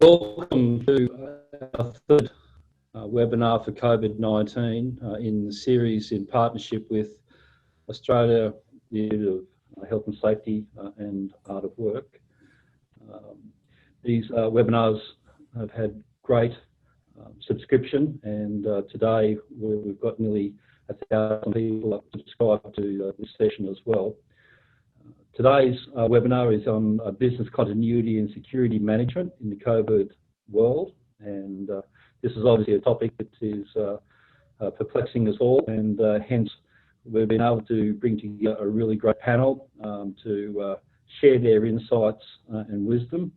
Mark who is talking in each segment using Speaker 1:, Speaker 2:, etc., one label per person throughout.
Speaker 1: Welcome to our third webinar for COVID-19 in the series in partnership with Australia, the Institute of Health and Safety and Art of Work. These webinars have had great subscription, and today we've got nearly 1,000 people subscribed to this session as well. Today's webinar is on business continuity and security management in the COVID world, and this is obviously a topic that is perplexing us all, and hence we've been able to bring together a really great panel to share their insights and wisdom,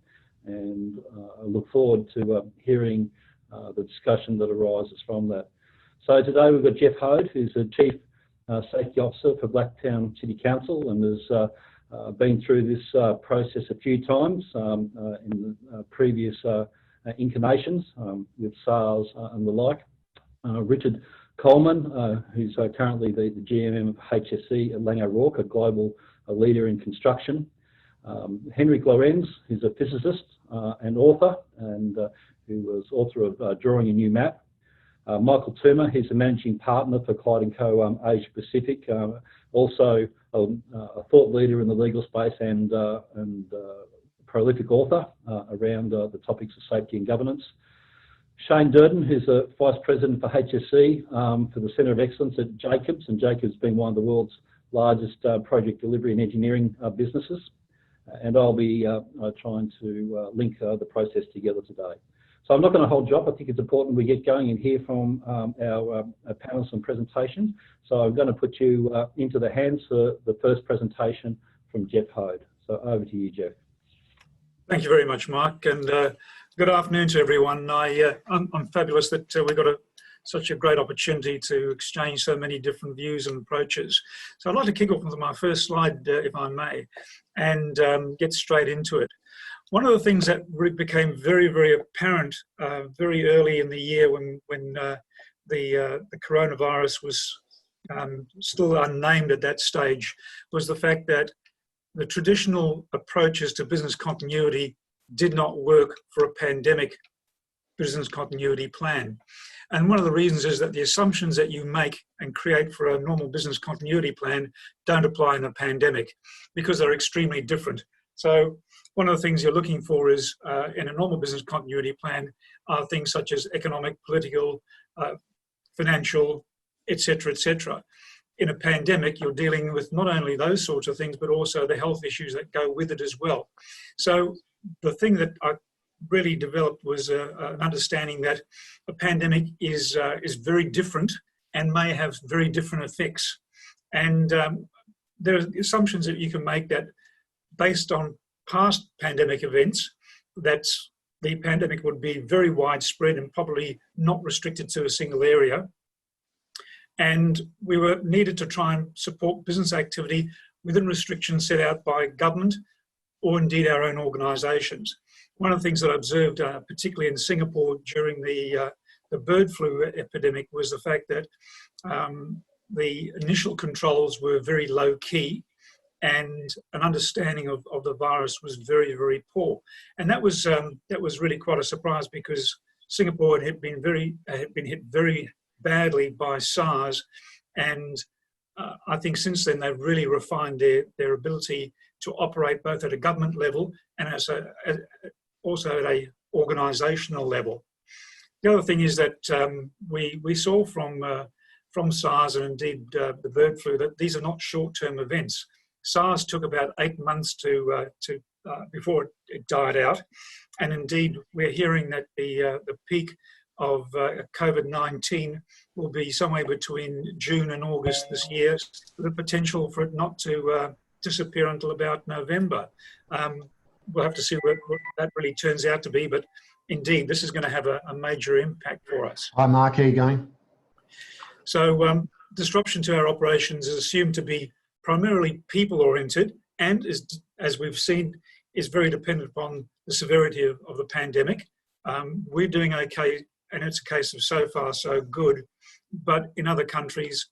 Speaker 1: and I look forward to hearing the discussion that arises from that. So today we've got Jeff Hode, who's the Chief Safety Officer for Blacktown City Council, and has been through this process a few times in the previous incarnations with SARS and the like. Richard Coleman, who's currently the GM of HSE at Laing O'Rourke, a global leader in construction. Henrik Lorenz, who's a physicist and author, and who was author of Drawing a New Map. Michael Toomer, he's the managing partner for Clyde & Co Asia Pacific, also a thought leader in the legal space and prolific author around the topics of safety and governance. Shane Durden, who's a Vice President for HSE for the Centre of Excellence at Jacobs, and Jacobs being one of the world's largest project delivery and engineering businesses. And I'll be trying to link the process together today. So I'm not going to hold you up. I think it's important we get going and hear from our panelists and presentation. So I'm going to put you into the hands for the first presentation from Jeff Hode. So over to you, Jeff.
Speaker 2: Thank you very much, Mark, and good afternoon to everyone. I'm fabulous that we've got such a great opportunity to exchange so many different views and approaches. So I'd like to kick off with my first slide, if I may, and get straight into it. One of the things that became very, very apparent very early in the year when the coronavirus was still unnamed at that stage was the fact that the traditional approaches to business continuity did not work for a pandemic business continuity plan. And one of the reasons is that the assumptions that you make and create for a normal business continuity plan don't apply in a pandemic because they're extremely different. So one of the things you're looking for is in a normal business continuity plan are things such as economic, political, financial, etc., etc. In a pandemic, you're dealing with not only those sorts of things, but also the health issues that go with it as well. So the thing that I really developed was an understanding that a pandemic is very different and may have very different effects. And there are assumptions that you can make that based on past pandemic events, that the pandemic would be very widespread and probably not restricted to a single area. And we were needed to try and support business activity within restrictions set out by government or indeed our own organisations. One of the things that I observed, particularly in Singapore during the bird flu epidemic, was the fact that the initial controls were very low key, and an understanding of the virus was very, very poor. And that was really quite a surprise because Singapore had been hit very badly by SARS, and I think since then they've really refined their ability to operate both at a government level and also at a organisational level. The other thing is that we saw from SARS and indeed the bird flu that these are not short-term events. SARS took about 8 months before it died out, and indeed we're hearing that the peak of COVID-19 will be somewhere between June and August this year, with the potential for it not to disappear until about November. We'll have to see what that really turns out to be, but indeed this is going to have a major impact for us.
Speaker 3: Hi Mark, how are you going?
Speaker 2: So disruption to our operations is assumed to be primarily people-oriented and, as we've seen, is very dependent upon the severity of the pandemic. We're doing okay, and it's a case of so far so good, but in other countries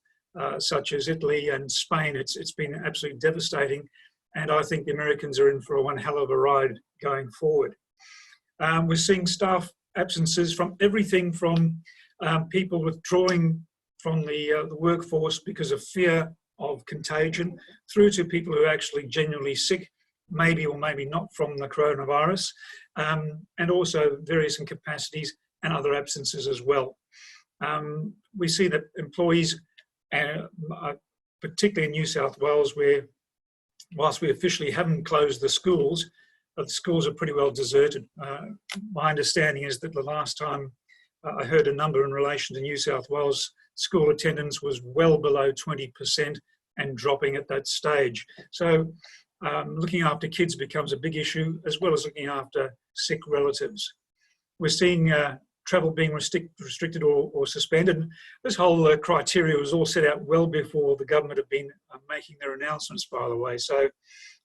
Speaker 2: such as Italy and Spain, it's been absolutely devastating, and I think the Americans are in for one hell of a ride going forward. We're seeing staff absences from everything from people withdrawing from the workforce because of fear of contagion, through to people who are actually genuinely sick, maybe or maybe not from the coronavirus, and also various incapacities and other absences as well. We see that employees, particularly in New South Wales, where whilst we officially haven't closed the schools are pretty well deserted. My understanding is that the last time I heard a number in relation to New South Wales, school attendance was well below 20% and dropping at that stage. So looking after kids becomes a big issue, as well as looking after sick relatives. We're seeing travel being restricted or suspended. This whole criteria was all set out well before the government had been making their announcements, by the way. So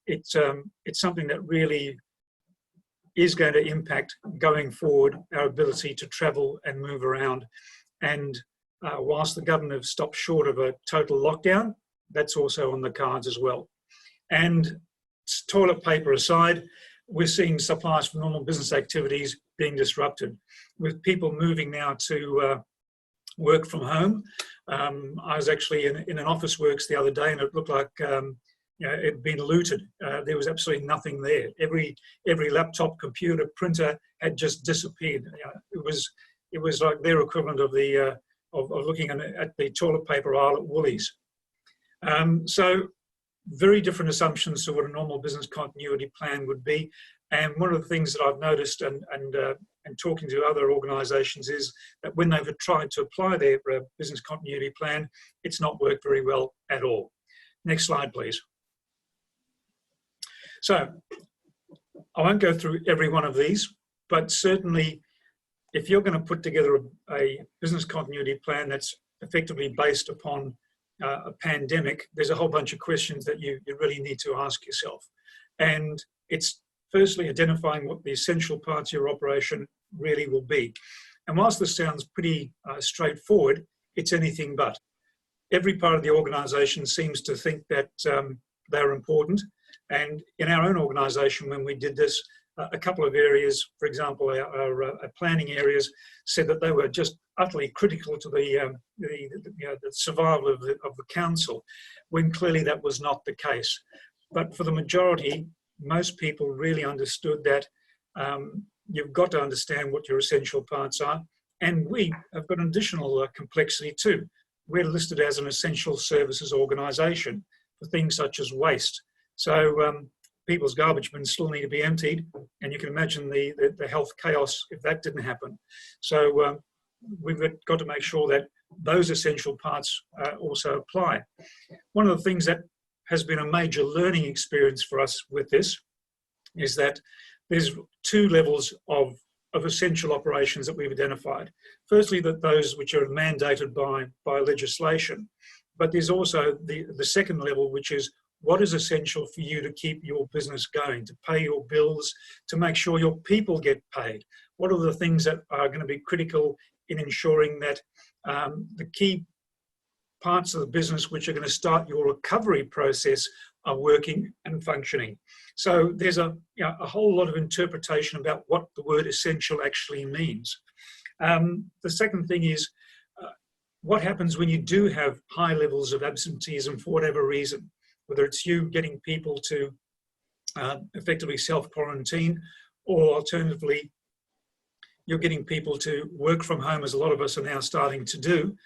Speaker 2: it's something that really is going to impact going forward our ability to travel and move around. And whilst the government have stopped short of a total lockdown, that's also on the cards as well. And toilet paper aside, we're seeing supplies for normal business activities being disrupted, with people moving now to work from home. I was actually in an Officeworks the other day, and it looked like it had been looted. There was absolutely nothing there. Every laptop, computer, printer had just disappeared. It was like their equivalent of the of looking at the toilet paper aisle at Woolies. So very different assumptions to what a normal business continuity plan would be. And one of the things that I've noticed and talking to other organisations is that when they've tried to apply their business continuity plan, it's not worked very well at all. Next slide, please. So I won't go through every one of these, but certainly if you're going to put together a business continuity plan that's effectively based upon a pandemic, there's a whole bunch of questions that you really need to ask yourself. And it's firstly identifying what the essential parts of your operation really will be. And whilst this sounds pretty straightforward, it's anything but. Every part of the organisation seems to think that they're important. And in our own organisation, when we did this, a couple of areas, for example, our planning areas, said that they were just utterly critical to the survival of the council, when clearly that was not the case. But for the majority, most people really understood that you've got to understand what your essential parts are. And we have got an additional complexity too. We're listed as an essential services organisation for things such as waste. So people's garbage bins still need to be emptied, and you can imagine the health chaos if that didn't happen. So we've got to make sure that those essential parts also apply. One of the things that has been a major learning experience for us with this is that there's two levels of essential operations that we've identified. Firstly, that those which are mandated by legislation, but there's also the second level, which is what is essential for you to keep your business going, to pay your bills, to make sure your people get paid? What are the things that are going to be critical in ensuring that the key parts of the business which are going to start your recovery process are working and functioning? So there's a whole lot of interpretation about what the word essential actually means. The second thing is what happens when you do have high levels of absenteeism for whatever reason, whether it's you getting people to effectively self-quarantine, or alternatively, you're getting people to work from home, as a lot of us are now starting to do.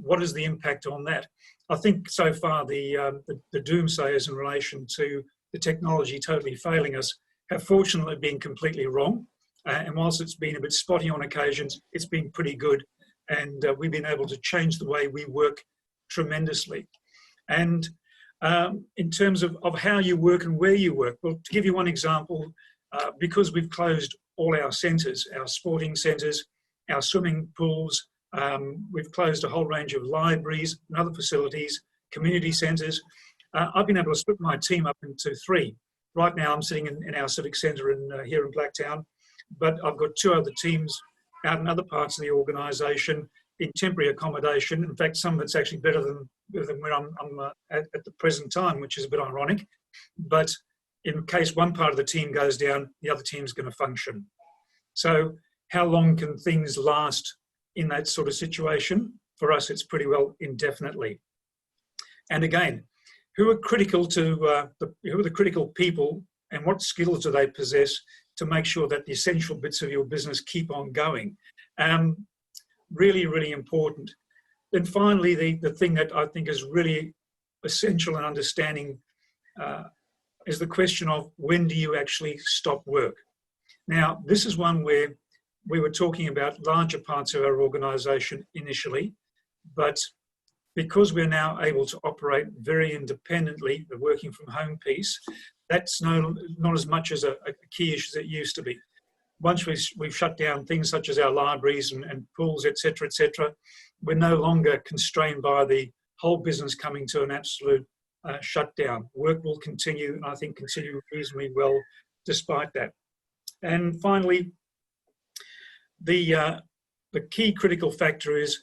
Speaker 2: What is the impact on that? I think so far the doomsayers in relation to the technology totally failing us have fortunately been completely wrong. And whilst it's been a bit spotty on occasions, it's been pretty good. And we've been able to change the way we work tremendously. And in terms of how you work and where you work, well, to give you one example, because we've closed all our centres, our sporting centres, our swimming pools, we've closed a whole range of libraries and other facilities, community centres. I've been able to split my team up into three. Right now I'm sitting in our civic centre here in Blacktown, but I've got two other teams out in other parts of the organisation in temporary accommodation. In fact, some of it's actually better than where I'm at the present time, which is a bit ironic. But in case one part of the team goes down, the other team's going to function. So how long can things last in that sort of situation? For us, it's pretty well indefinitely. And again, who are critical to who are the critical people, and what skills do they possess to make sure that the essential bits of your business keep on going? Really, really important. Then finally, the thing that I think is really essential in understanding is the question of when do you actually stop work? Now, this is one where we were talking about larger parts of our organisation initially, but because we're now able to operate very independently, the working from home piece, that's not as much as a key issue as it used to be. Once we've shut down things such as our libraries and pools, etc., we're no longer constrained by the whole business coming to an absolute shutdown. Work will continue, and I think continue reasonably well despite that. And finally, the key critical factor is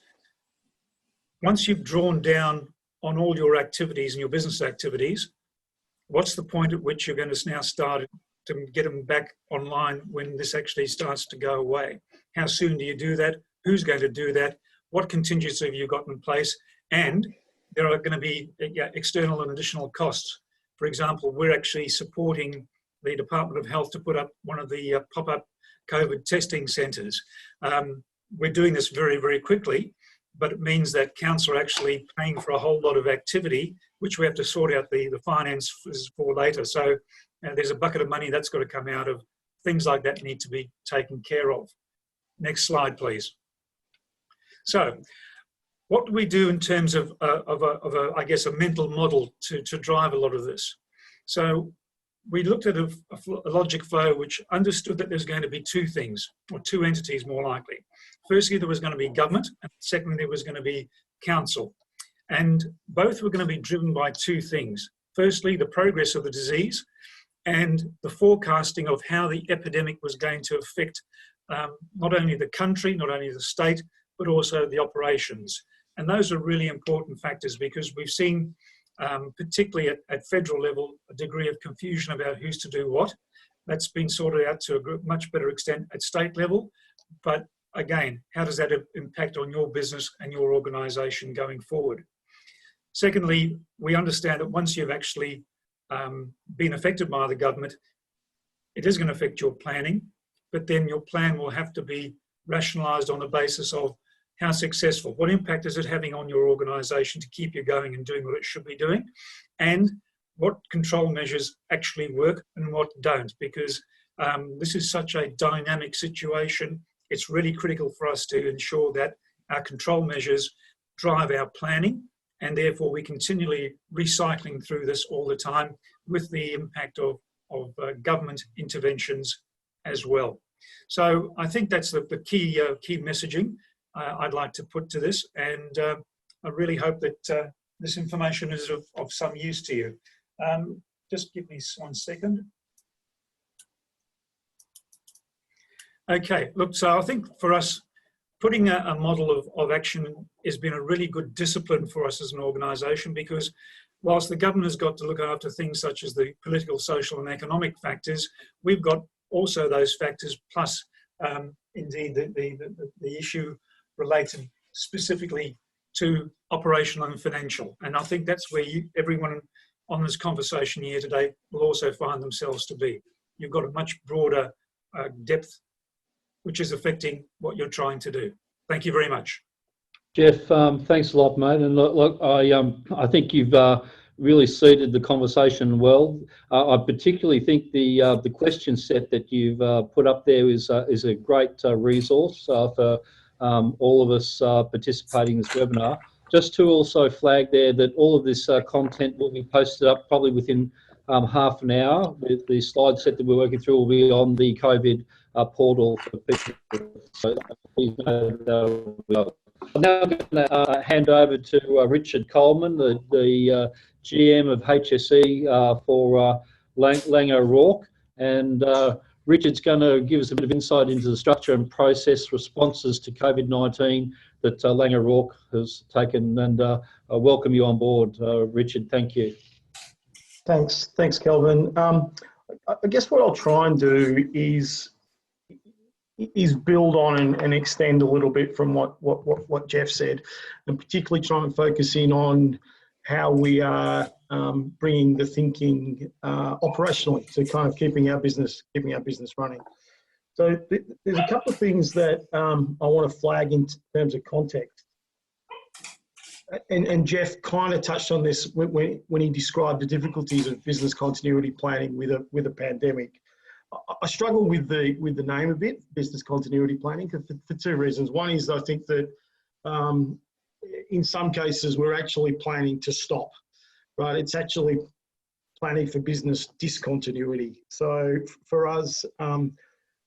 Speaker 2: once you've drawn down on all your activities and your business activities, what's the point at which you're going to now start to get them back online when this actually starts to go away? How soon do you do that? Who's going to do that? What contingency have you got in place? And there are going to be external and additional costs. For example, we're actually supporting the Department of Health to put up one of the pop-up COVID testing centres. We're doing this very, very quickly, but it means that council are actually paying for a whole lot of activity, which we have to sort out the finance for later. So there's a bucket of money that's got to come out of things like that need to be taken care of. Next slide, please. So what do we do in terms of I guess, a mental model to drive a lot of this? So we looked at a logic flow which understood that there's going to be two things, or two entities more likely. Firstly, there was going to be government, and secondly, there was going to be council. And both were going to be driven by two things. Firstly, the progress of the disease and the forecasting of how the epidemic was going to affect not only the country, not only the state, but also the operations. And those are really important factors because we've seen, particularly at federal level, a degree of confusion about who's to do what. That's been sorted out to a much better extent at state level. But again, how does that impact on your business and your organisation going forward? Secondly, we understand that once you've actually been affected by the government, it is going to affect your planning, but then your plan will have to be rationalised on the basis of how successful, what impact is it having on your organisation to keep you going and doing what it should be doing, and what control measures actually work and what don't, because this is such a dynamic situation. It's really critical for us to ensure that our control measures drive our planning, and therefore we're continually recycling through this all the time with the impact of government interventions as well. So I think that's the key messaging I'd like to put to this, and I really hope that this information is of some use to you. Just give me 1 second. Okay, look, so I think for us, putting a model of action has been a really good discipline for us as an organisation, because whilst the government has got to look after things such as the political, social and economic factors, we've got also those factors plus indeed the issue related specifically to operational and financial. And I think that's where everyone on this conversation here today will also find themselves to be. You've got a much broader depth which is affecting what you're trying to do. Thank you very much.
Speaker 1: Jeff, thanks a lot, mate. And look, I think you've really seeded the conversation well. I particularly think the question set that you've put up there is a great resource for all of us participating in this webinar. Just to also flag there that all of this content will be posted up probably within half an hour. The slide set that we're working through will be on the COVID portal for people. So please know that I'm now going to hand over to Richard Coleman, the GM of HSE for Laing O'Rourke, and Richard's going to give us a bit of insight into the structure and process responses to COVID-19 that Laing O'Rourke has taken, and I welcome you on board, Richard. Thank you.
Speaker 3: Thanks, Kelvin. I guess what I'll try and do is is build on and extend a little bit from what Jeff said, and particularly try and focus in on how we are bringing the thinking operationally to kind of keeping our business running. So there's a couple of things that I want to flag in terms of context. And Jeff kind of touched on this when he described the difficulties of business continuity planning with a pandemic. I struggle with the name a bit, business continuity planning, for two reasons. One is I think that in some cases we're actually planning to stop, right? It's actually planning for business discontinuity. So for us,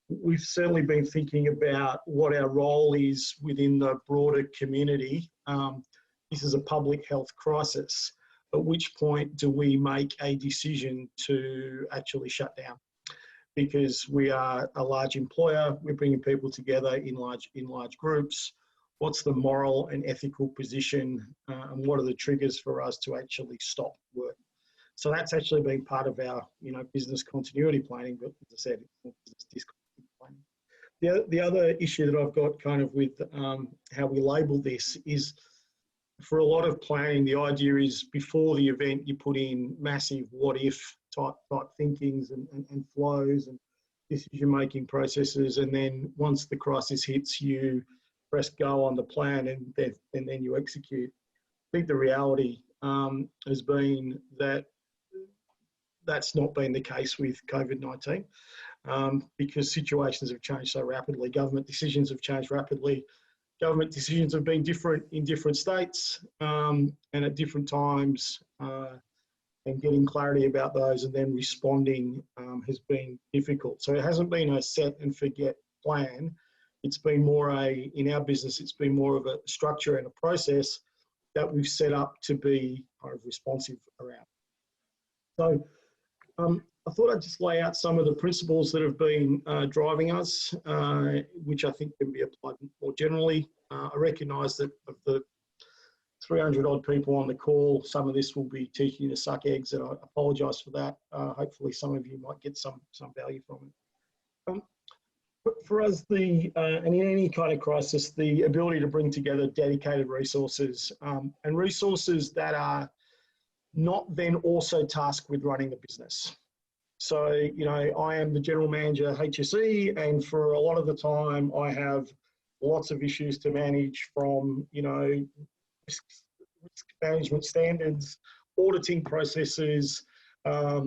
Speaker 3: we've certainly been thinking about what our role is within the broader community. This is a public health crisis. At which point do we make a decision to actually shut down? Because we are a large employer, we're bringing people together in large groups. What's the moral and ethical position, and what are the triggers for us to actually stop work? So that's actually been part of our, business continuity planning. But as I said, it's more business discontinuity planning. The other issue that I've got kind of with how we label this is, for a lot of planning, the idea is before the event, you put in massive what if type thinkings and flows and decision-making processes. And then once the crisis hits, you press go on the plan and then you execute. I think the reality has been that that's not been the case with COVID-19 because situations have changed so rapidly. Government decisions have changed rapidly. Government decisions have been different in different states and at different times, and getting clarity about those and then responding has been difficult. So it hasn't been a set and forget plan. It's been more in our business, it's been more of a structure and a process that we've set up to be kind of responsive around. So I thought I'd just lay out some of the principles that have been driving us, which I think can be applied more generally. I recognise that of the 300 odd people on the call, some of this will be teaching you to suck eggs, and I apologise for that. Hopefully some of you might get some value from it. For us, and in any kind of crisis, the ability to bring together dedicated resources and resources that are not then also tasked with running the business. So, I am the general manager at HSE, and for a lot of the time I have lots of issues to manage from, risk management standards, auditing processes, how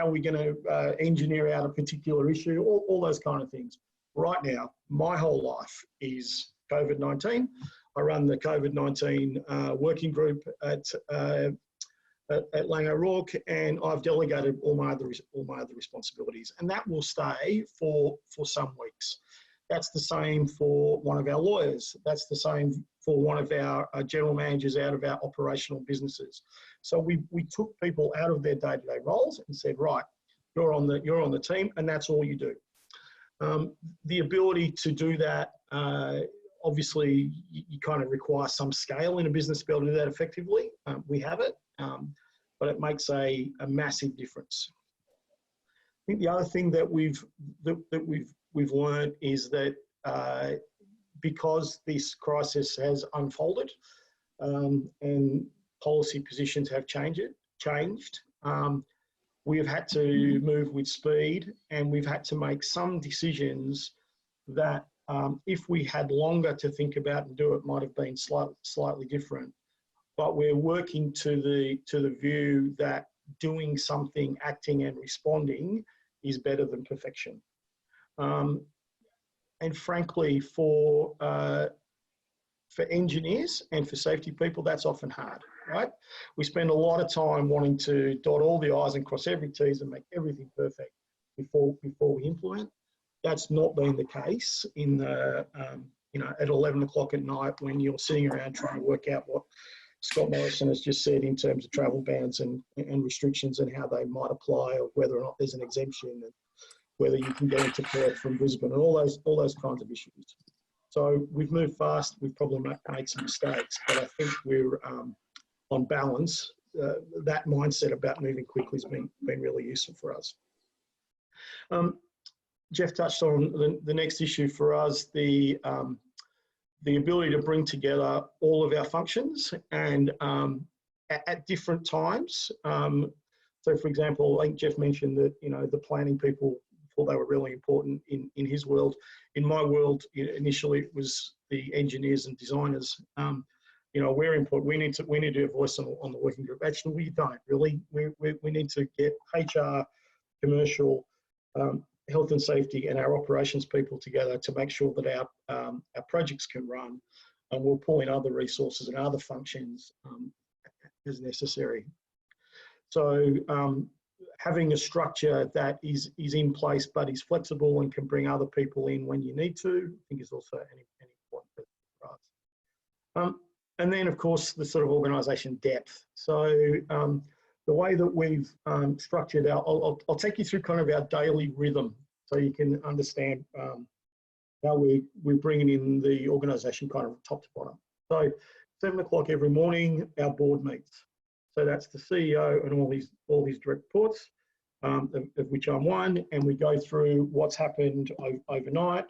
Speaker 3: are we going to engineer out a particular issue, all those kind of things. Right now, my whole life is COVID-19. I run the COVID-19 working group at Laing O'Rourke, and I've delegated all my other responsibilities, and that will stay for some weeks. That's the same for one of our lawyers. That's the same for one of our general managers out of our operational businesses. So we took people out of their day-to-day roles and said, right, you're on the team, and that's all you do. The ability to do that, obviously, you kind of require some scale in a business to be able to do that effectively. We have it. But it makes a massive difference. I think the other thing that we've learned is that because this crisis has unfolded and policy positions have changed, we have had to move with speed, and we've had to make some decisions that if we had longer to think about and do it, might have been slightly different. But we're working to the view that doing something, acting and responding is better than perfection. And frankly, for engineers and for safety people, that's often hard, right? We spend a lot of time wanting to dot all the I's and cross every T's and make everything perfect before we implement. That's not been the case in the, at 11 o'clock at night when you're sitting around trying to work out what Scott Morrison has just said in terms of travel bans and restrictions and how they might apply, or whether or not there's an exemption, and whether you can go into Perth from Brisbane, and all those kinds of issues. So we've moved fast. We've probably made some mistakes, but I think we're on balance. That mindset about moving quickly has been really useful for us. Jeff touched on the next issue for us, the ability to bring together all of our functions and at different times. So for example, I think Jeff mentioned that, you know, the planning people thought they were really important in his world. In my world, initially it was the engineers and designers. You know, we're important. We need to have a voice on the working group. Actually, we don't really. We need to get HR, commercial, health and safety, and our operations people together to make sure that our projects can run, and we'll pull in other resources and other functions as necessary. So having a structure that is in place but is flexible and can bring other people in when you need to, I think is also an important thing for us. And then, of course, the sort of organisation depth. So the way that we've structured I'll take you through kind of our daily rhythm so you can understand how we're bringing in the organisation kind of top to bottom. So 7 o'clock every morning, our board meets. So that's the CEO and all his direct reports, of which I'm one, and we go through what's happened overnight.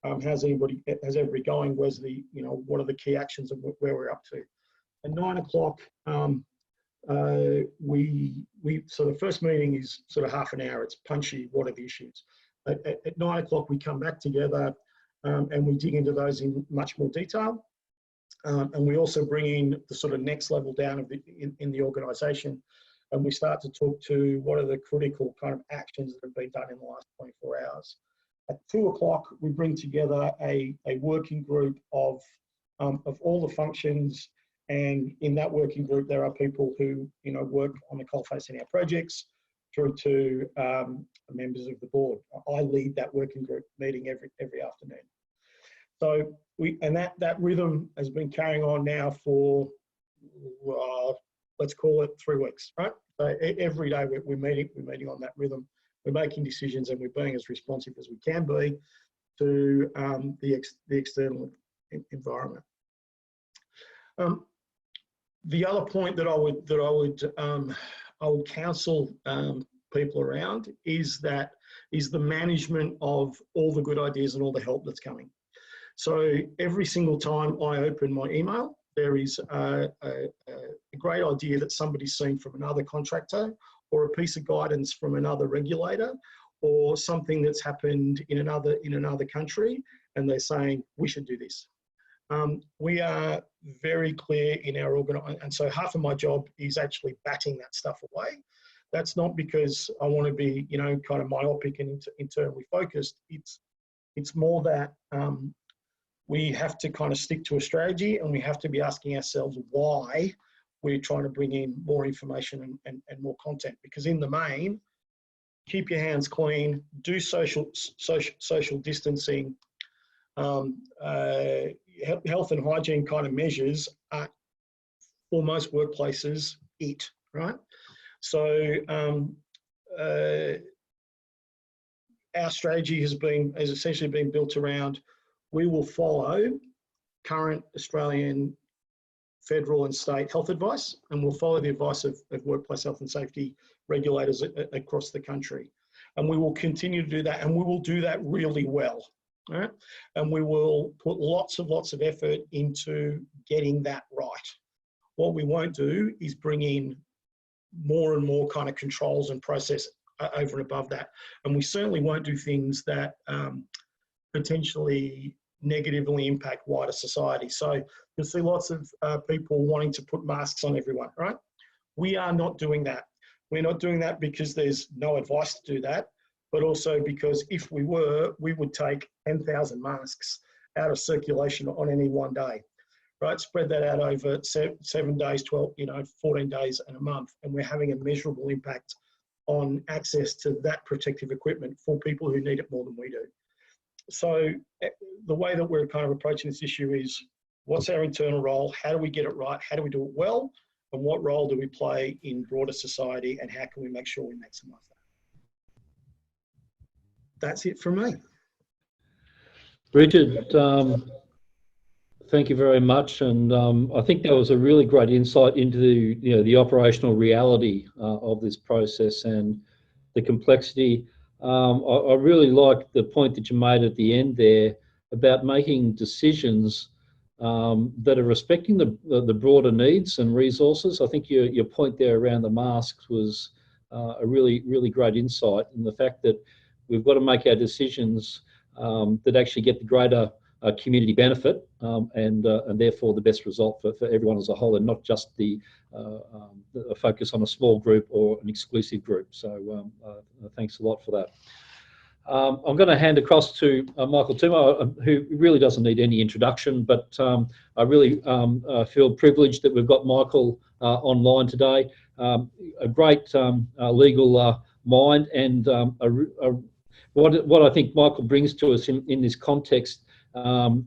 Speaker 3: How's everybody going? Where's the, you know, what are the key actions and where we're up to? At 9 o'clock, so the first meeting is sort of half an hour. It's punchy. What are the issues? At 9 o'clock, we come back together and we dig into those in much more detail. And we also bring in the sort of next level down in the organisation, and we start to talk to what are the critical kind of actions that have been done in the last 24 hours. At 2 o'clock, we bring together a working group of all the functions, and in that working group, there are people who, you know, work on the coalface in our projects through to members of the board. I lead that working group meeting every afternoon. So that rhythm has been carrying on now for, let's call it 3 weeks, right? So every day we're meeting on that rhythm. We're making decisions and we're being as responsive as we can be to the external environment. The other point that I would counsel people around is the management of all the good ideas and all the help that's coming. So every single time I open my email, there is a great idea that somebody's seen from another contractor, or a piece of guidance from another regulator, or something that's happened in another country, and they're saying we should do this. We are very clear in our organisation, and so half of my job is actually batting that stuff away. That's not because I want to be, you know, kind of myopic and internally focused. It's more that we have to kind of stick to a strategy, and we have to be asking ourselves why we're trying to bring in more information and more content. Because in the main, keep your hands clean, do social distancing, health and hygiene kind of measures are, for most workplaces, right? So our strategy has essentially been built around, we will follow current Australian federal and state health advice, and we'll follow the advice of workplace health and safety regulators across the country. And we will continue to do that, and we will do that really well, right? And we will put lots of effort into getting that right. What we won't do is bring in more and more kind of controls and process over and above that. And we certainly won't do things that potentially negatively impact wider society. So you'll see lots of people wanting to put masks on everyone, right? We are not doing that. We're not doing that because there's no advice to do that, but also because if we were, we would take 10,000 masks out of circulation on any one day, right? Spread that out over 7 days, 12, 14 days and a month, and we're having a measurable impact on access to that protective equipment for people who need it more than we do. So the way that we're kind of approaching this issue is, what's our internal role? How do we get it right? How do we do it well? And what role do we play in broader society? And how can we make sure we maximize that? That's it from me.
Speaker 1: Richard, thank you very much. And I think that was a really great insight into the operational reality of this process and the complexity. I really like the point that you made at the end there about making decisions that are respecting the broader needs and resources. I think your point there around the masks was a really great insight, and the fact that we've got to make our decisions that actually get the greater community benefit and therefore the best result for everyone as a whole, and not just the focus on a small group or an exclusive group. So thanks a lot for that. I'm going to hand across to Michael Toomer, who really doesn't need any introduction, but I really feel privileged that we've got Michael online today. A great legal mind, and what I think Michael brings to us in this context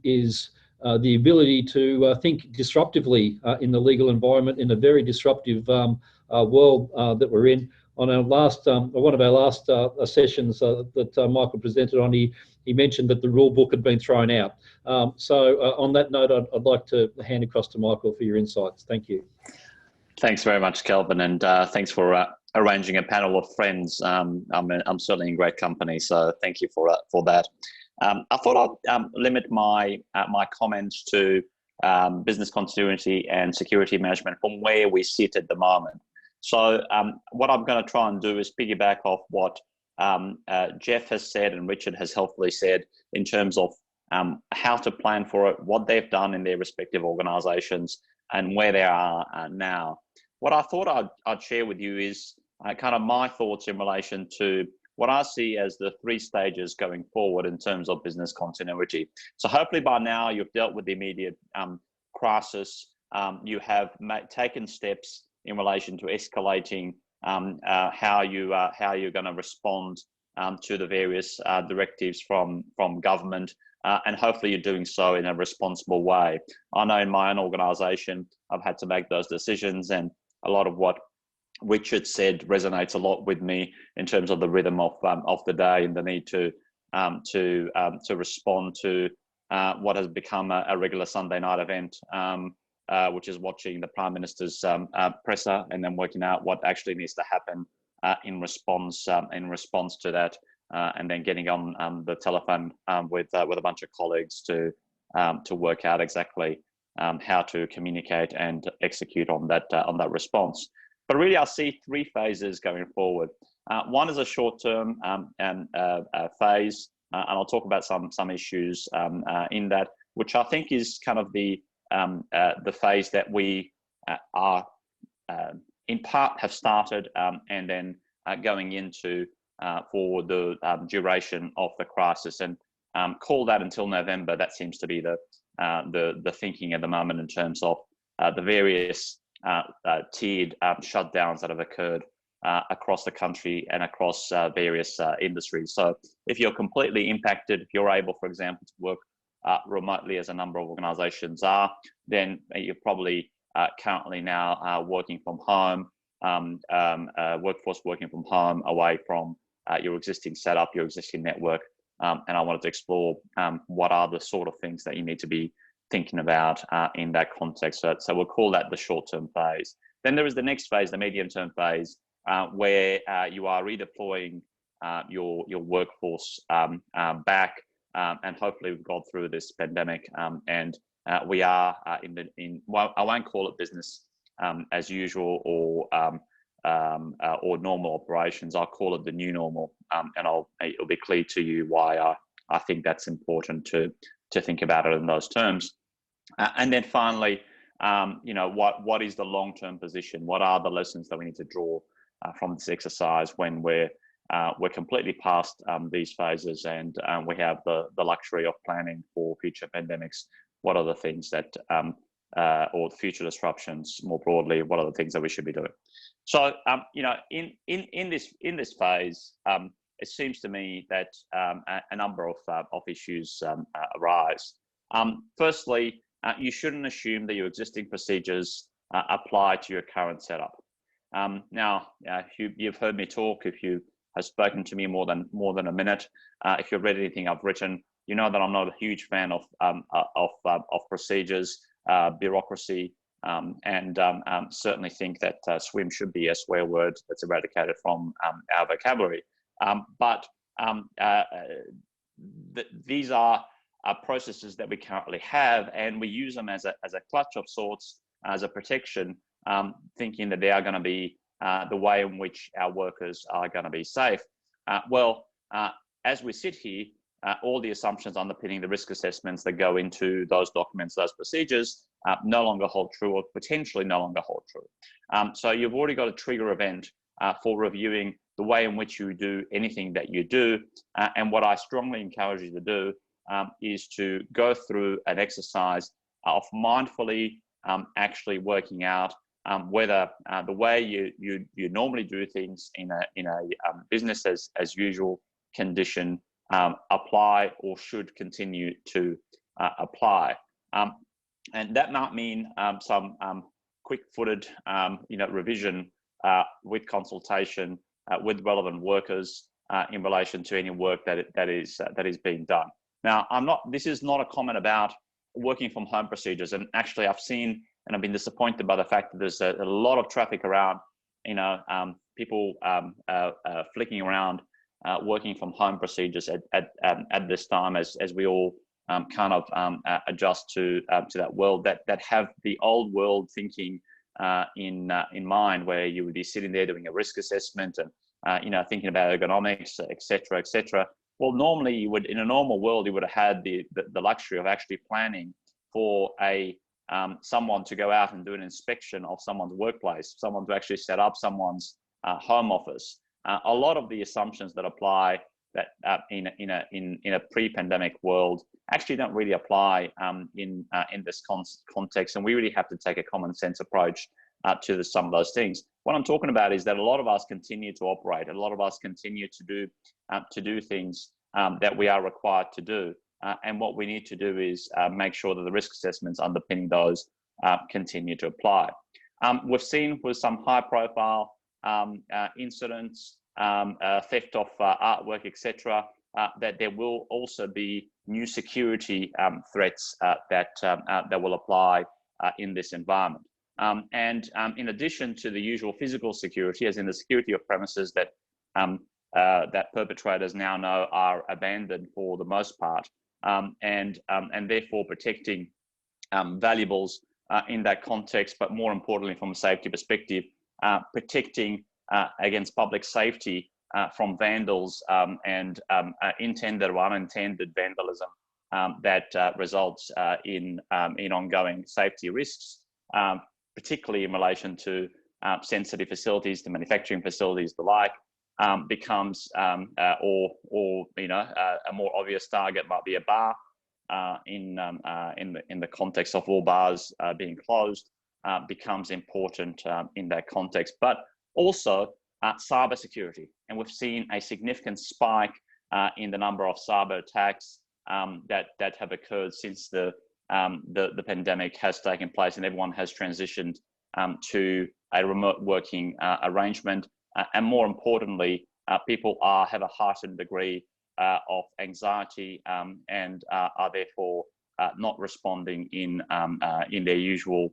Speaker 1: is the ability to think disruptively in the legal environment in a very disruptive world that we're in. On our last, one of our last sessions that Michael presented on, he mentioned that the rule book had been thrown out. So on that note, I'd like to hand across to Michael for your insights. Thank you.
Speaker 4: Thanks very much, Kelvin, and thanks for arranging a panel of friends. I'm certainly in great company, so thank you for that. I thought I'd limit my comments to business continuity and security management from where we sit at the moment. So what I'm going to try and do is piggyback off what Jeff has said and Richard has helpfully said in terms of how to plan for it, what they've done in their respective organisations, and where they are now. What I thought I'd share with you is kind of my thoughts in relation to what I see as the 3 stages going forward in terms of business continuity. So hopefully by now you've dealt with the immediate crisis. You have taken steps in relation to escalating how you're going to respond to the various directives from government, and hopefully you're doing so in a responsible way. I know in my own organisation I've had to make those decisions, and a lot of what Richard said resonates a lot with me in terms of the rhythm of the day and the need to respond to what has become a regular Sunday night event, which is watching the Prime Minister's presser and then working out what actually needs to happen in response to that, and then getting on the telephone with a bunch of colleagues to work out exactly how to communicate and execute on that response. But really, I see 3 phases going forward. One is a short-term phase, and I'll talk about some issues in that, which I think is kind of the phase that we are in part have started and then going into for the duration of the crisis, and call that until November. That seems to be the thinking at the moment in terms of the various tiered shutdowns that have occurred across the country and across various industries. So if you're completely impacted, if you're able, for example, to work remotely, as a number of organisations are, then you're probably currently now working from home, workforce working from home, away from your existing setup, your existing network. And I wanted to explore what are the sort of things that you need to be thinking about in that context. So we'll call that the short-term phase. Then there is the next phase, the medium-term phase, where you are redeploying your workforce back, and hopefully we've gone through this pandemic, and we are well, I won't call it business as usual or normal operations. I'll call it the new normal, and it'll be clear to you why I think that's important to think about it in those terms. And then finally, what is the long-term position? What are the lessons that we need to draw from this exercise when we're completely past these phases, and we have the luxury of planning for future pandemics? What are the things that, or future disruptions more broadly? What are the things that we should be doing? So, in this phase, it seems to me that a number of issues arise. Firstly, you shouldn't assume that your existing procedures apply to your current setup. Now, you've heard me talk. If you have spoken to me more than a minute, if you've read anything I've written, you know that I'm not a huge fan of procedures, bureaucracy, and certainly think that swim should be a swear word that's eradicated from our vocabulary. But these are processes that we currently have, and we use them as a clutch of sorts, as a protection, thinking that they are going to be the way in which our workers are going to be safe. As we sit here, all the assumptions underpinning the risk assessments that go into those documents, those procedures, no longer hold true, or potentially no longer hold true. So you've already got a trigger event for reviewing the way in which you do anything that you do. And what I strongly encourage you to do is to go through an exercise of mindfully actually working out whether the way you normally do things in a business as usual condition apply or should continue to apply. And that might mean some quick-footed revision with consultation with relevant workers in relation to any work that is being done. Now, this is not a comment about working from home procedures, and actually I've seen and I've been disappointed by the fact that there's a lot of traffic around, people flicking around working from home procedures at this time as we all kind of adjust to that world that have the old world thinking in mind, where you would be sitting there doing a risk assessment and thinking about ergonomics, etc., etc. Well, normally you would, in a normal world, you would have had the luxury of actually planning for someone to go out and do an inspection of someone's workplace, someone to actually set up someone's home office. A lot of the assumptions that apply that in a pre-pandemic world actually don't really apply in this context, and we really have to take a common sense approach to some of those things. What I'm talking about is that a lot of us continue to operate, a lot of us continue to do things that we are required to do, and what we need to do is make sure that the risk assessments underpinning those continue to apply. We've seen with some high-profile incidents, theft of artwork, etc., that there will also be new security threats that will apply in this environment. And in addition to the usual physical security, as in the security of premises that perpetrators now know are abandoned for the most part, and therefore protecting valuables in that context, but more importantly from a safety perspective, protecting against public safety from vandals and intended or unintended vandalism that results in ongoing safety risks, particularly in relation to sensitive facilities, to manufacturing facilities, the like, becomes or a more obvious target might be a bar in the context of all bars being closed, becomes important in that context. But also cyber security, and we've seen a significant spike in the number of cyber attacks that have occurred since the pandemic has taken place and everyone has transitioned to a remote working arrangement, and more importantly, people have a heightened degree of anxiety and are therefore not responding in their usual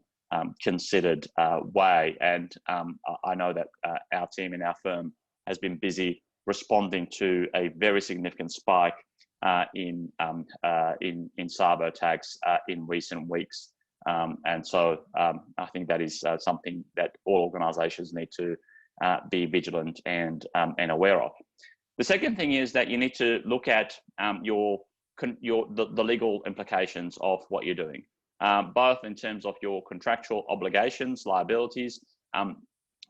Speaker 4: considered way. And I know that our team in our firm has been busy responding to a very significant spike in cyber attacks in recent weeks. And so I think that is something that all organisations need to be vigilant and aware of. The second thing is that you need to look at the legal implications of what you're doing, both in terms of your contractual obligations, liabilities,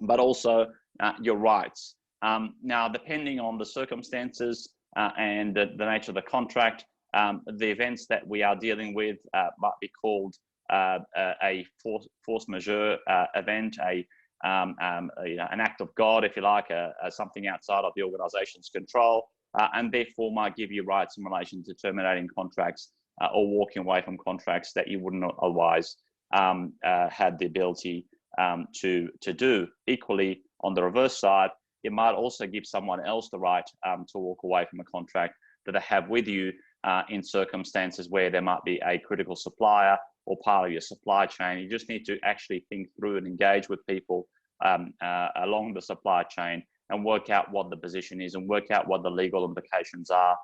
Speaker 4: but also your rights. Now, depending on the circumstances and the nature of the contract, the events that we are dealing with might be called a force majeure event, an act of God, if you like, something outside of the organisation's control, and therefore might give you rights in relation to terminating contracts or walking away from contracts that you wouldn't otherwise had the ability to do. Equally, on the reverse side, it might also give someone else the right to walk away from a contract that they have with you in circumstances where there might be a critical supplier or part of your supply chain. You just need to actually think through and engage with people along the supply chain and work out what the position is and work out what the legal implications are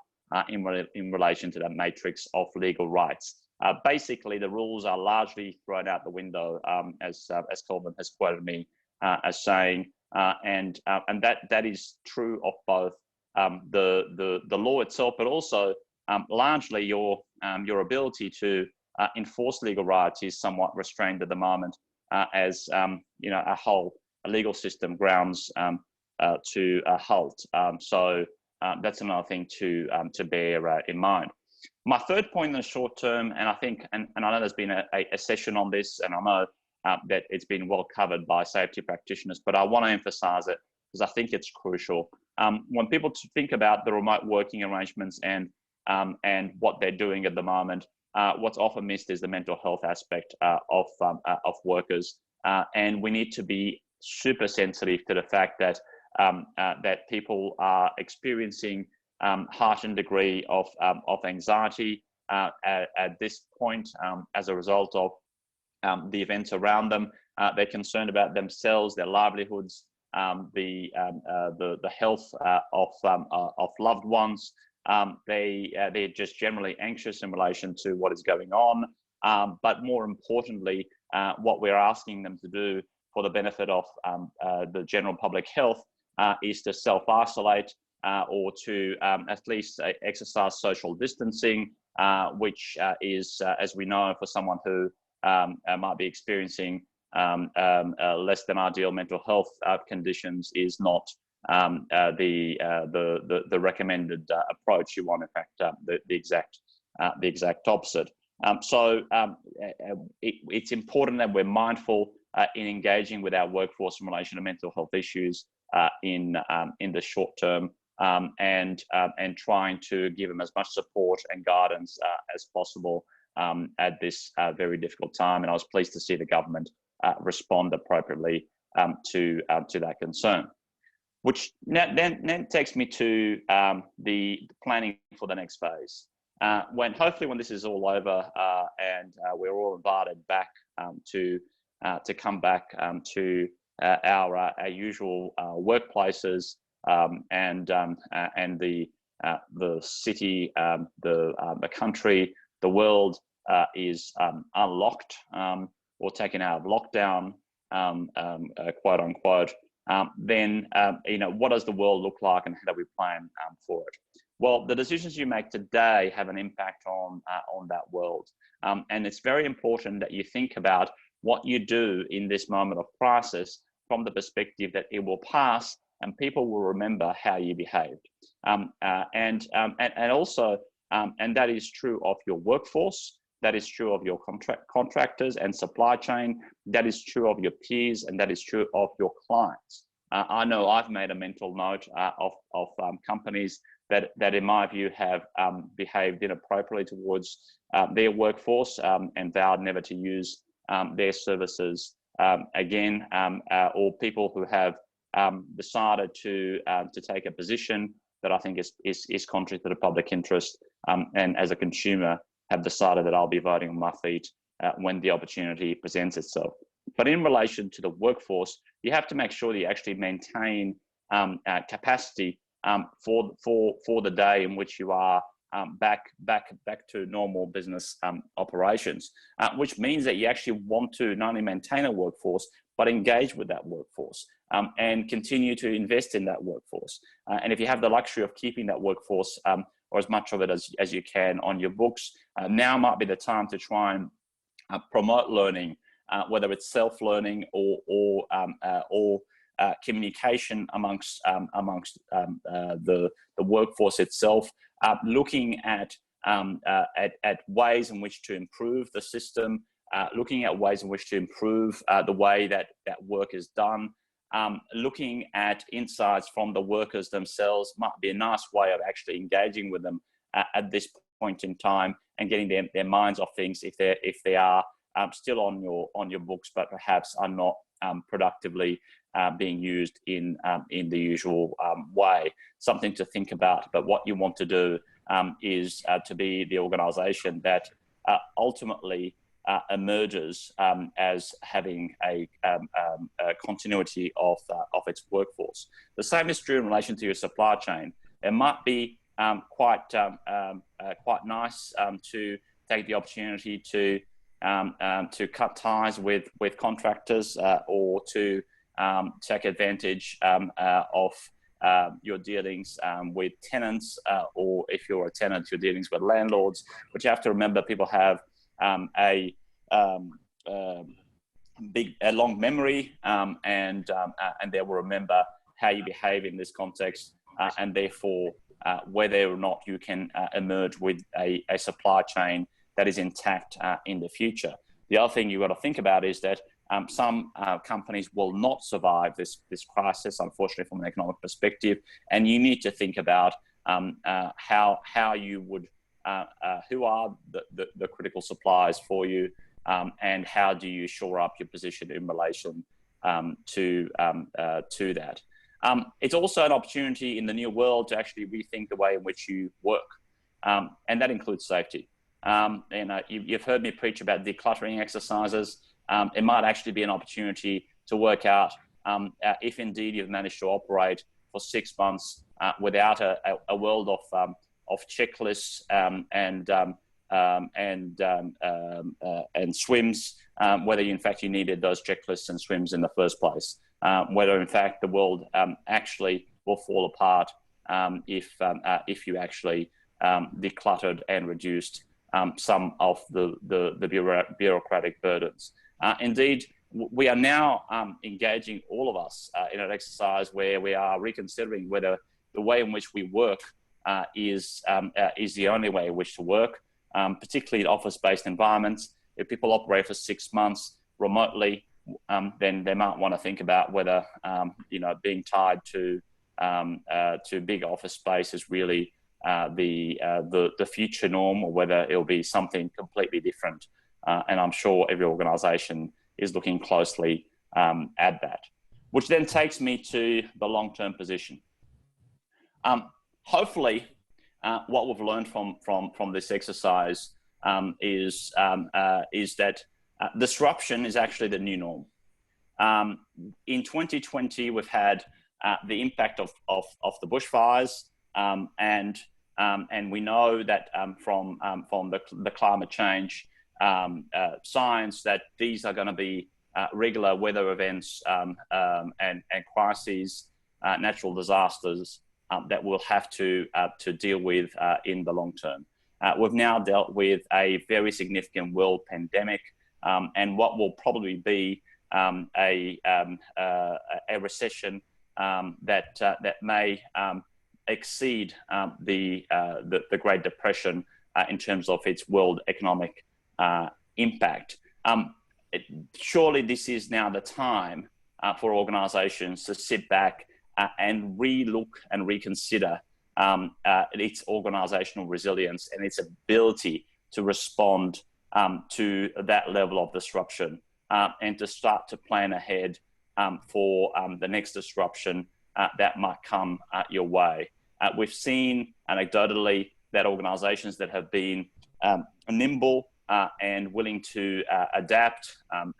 Speaker 4: in relation to that matrix of legal rights. Basically, the rules are largely thrown out the window, as Kelvin has quoted me as saying, and that is true of both the law itself, but also largely your ability to enforce legal rights is somewhat restrained at the moment, as you know, a legal system grounds to a halt. So that's another thing to bear in mind. My third point in the short term, and I think, and I know there's been a session on this, and I know that it's been well covered by safety practitioners, but I want to emphasize it because I think it's crucial. When people think about the remote working arrangements and what they're doing at the moment, what's often missed is the mental health aspect of workers, and we need to be super sensitive to the fact that that people are experiencing heightened degree of anxiety at this point as a result of the events around them. They're concerned about themselves, their livelihoods, the health of loved ones. They're just generally anxious in relation to what is going on. But more importantly, what we're asking them to do for the benefit of the general public health is to self-isolate or to at least exercise social distancing, which is, as we know, for someone who might be experiencing less than ideal mental health conditions, is not the recommended approach. You want, in fact, the exact opposite. So it's important that we're mindful in engaging with our workforce in relation to mental health issues in the short term, and trying to give them as much support and guidance as possible at this very difficult time. And I was pleased to see the government respond appropriately to that concern. Which then takes me to the planning for the next phase. Hopefully when this is all over and we're all invited back to come back to our usual workplaces, and the city, the country, the world is unlocked or taken out of lockdown, quote unquote. Then you know, what does the world look like, and how do we plan for it? Well, the decisions you make today have an impact on that world, and it's very important that you think about what you do in this moment of crisis from the perspective that it will pass and people will remember how you behaved, and also, and that is true of your workforce. That is true of your contractors and supply chain. That is true of your peers, and that is true of your clients. I know I've made a mental note of companies that in my view have behaved inappropriately towards their workforce and vowed never to use their services again, or people who have decided to take a position that I think is contrary to the public interest, and as a consumer have decided that I'll be voting on my feet when the opportunity presents itself. But in relation to the workforce, you have to make sure that you actually maintain capacity for the day in which you are back to normal business operations, which means that you actually want to not only maintain a workforce, but engage with that workforce and continue to invest in that workforce. And if you have the luxury of keeping that workforce or as much of it as you can on your books, now might be the time to try and promote learning, whether it's self-learning or communication amongst the workforce itself, looking at ways in which to improve the system, looking at ways in which to improve the way that work is done, looking at insights from the workers themselves might be a nice way of actually engaging with them at this point in time and getting their minds off things if they are still on your books, but perhaps are not productively being used in the usual way. Something to think about. But what you want to do is to be the organisation that ultimately emerges as having a continuity of its workforce. The same is true in relation to your supply chain. It might be quite nice to take the opportunity to cut ties with contractors or to take advantage of your dealings with tenants, or if you're a tenant, your dealings with landlords. But you have to remember, people have a long memory, and they will remember how you behave in this context, and therefore whether or not you can emerge with a supply chain that is intact in the future. The other thing you've got to think about is that some companies will not survive this crisis, unfortunately, from an economic perspective, and you need to think about how you would, who are the critical suppliers for you, and how do you shore up your position in relation to that. It's also an opportunity in the new world to actually rethink the way in which you work, and that includes safety. You've heard me preach about decluttering exercises. It might actually be an opportunity to work out if indeed you've managed to operate for 6 months without a world of checklists and swims, whether in fact you needed those checklists and swims in the first place, whether in fact the world actually will fall apart if you actually decluttered and reduced some of the bureaucratic burdens. Indeed, we are now engaging, all of us, in an exercise where we are reconsidering whether the way in which we work is the only way in which to work, particularly in office-based environments. If people operate for 6 months remotely, then they might want to think about whether being tied to big office space is really the future norm, or whether it'll be something completely different. And I'm sure every organisation is looking closely at that, which then takes me to the long-term position. Hopefully, what we've learned from this exercise is that disruption is actually the new norm. In 2020, we've had the impact of the bushfires, and we know that from the climate change science that these are going to be regular weather events and crises, natural disasters that we'll have to deal with in the long term. We've now dealt with a very significant world pandemic, and what will probably be a recession that may exceed the Great Depression in terms of its world economic impact. Surely this is now the time for organisations to sit back and re-look and reconsider its organisational resilience and its ability to respond to that level of disruption, and to start to plan ahead for the next disruption that might come your way. We've seen anecdotally that organisations that have been nimble and willing to adapt and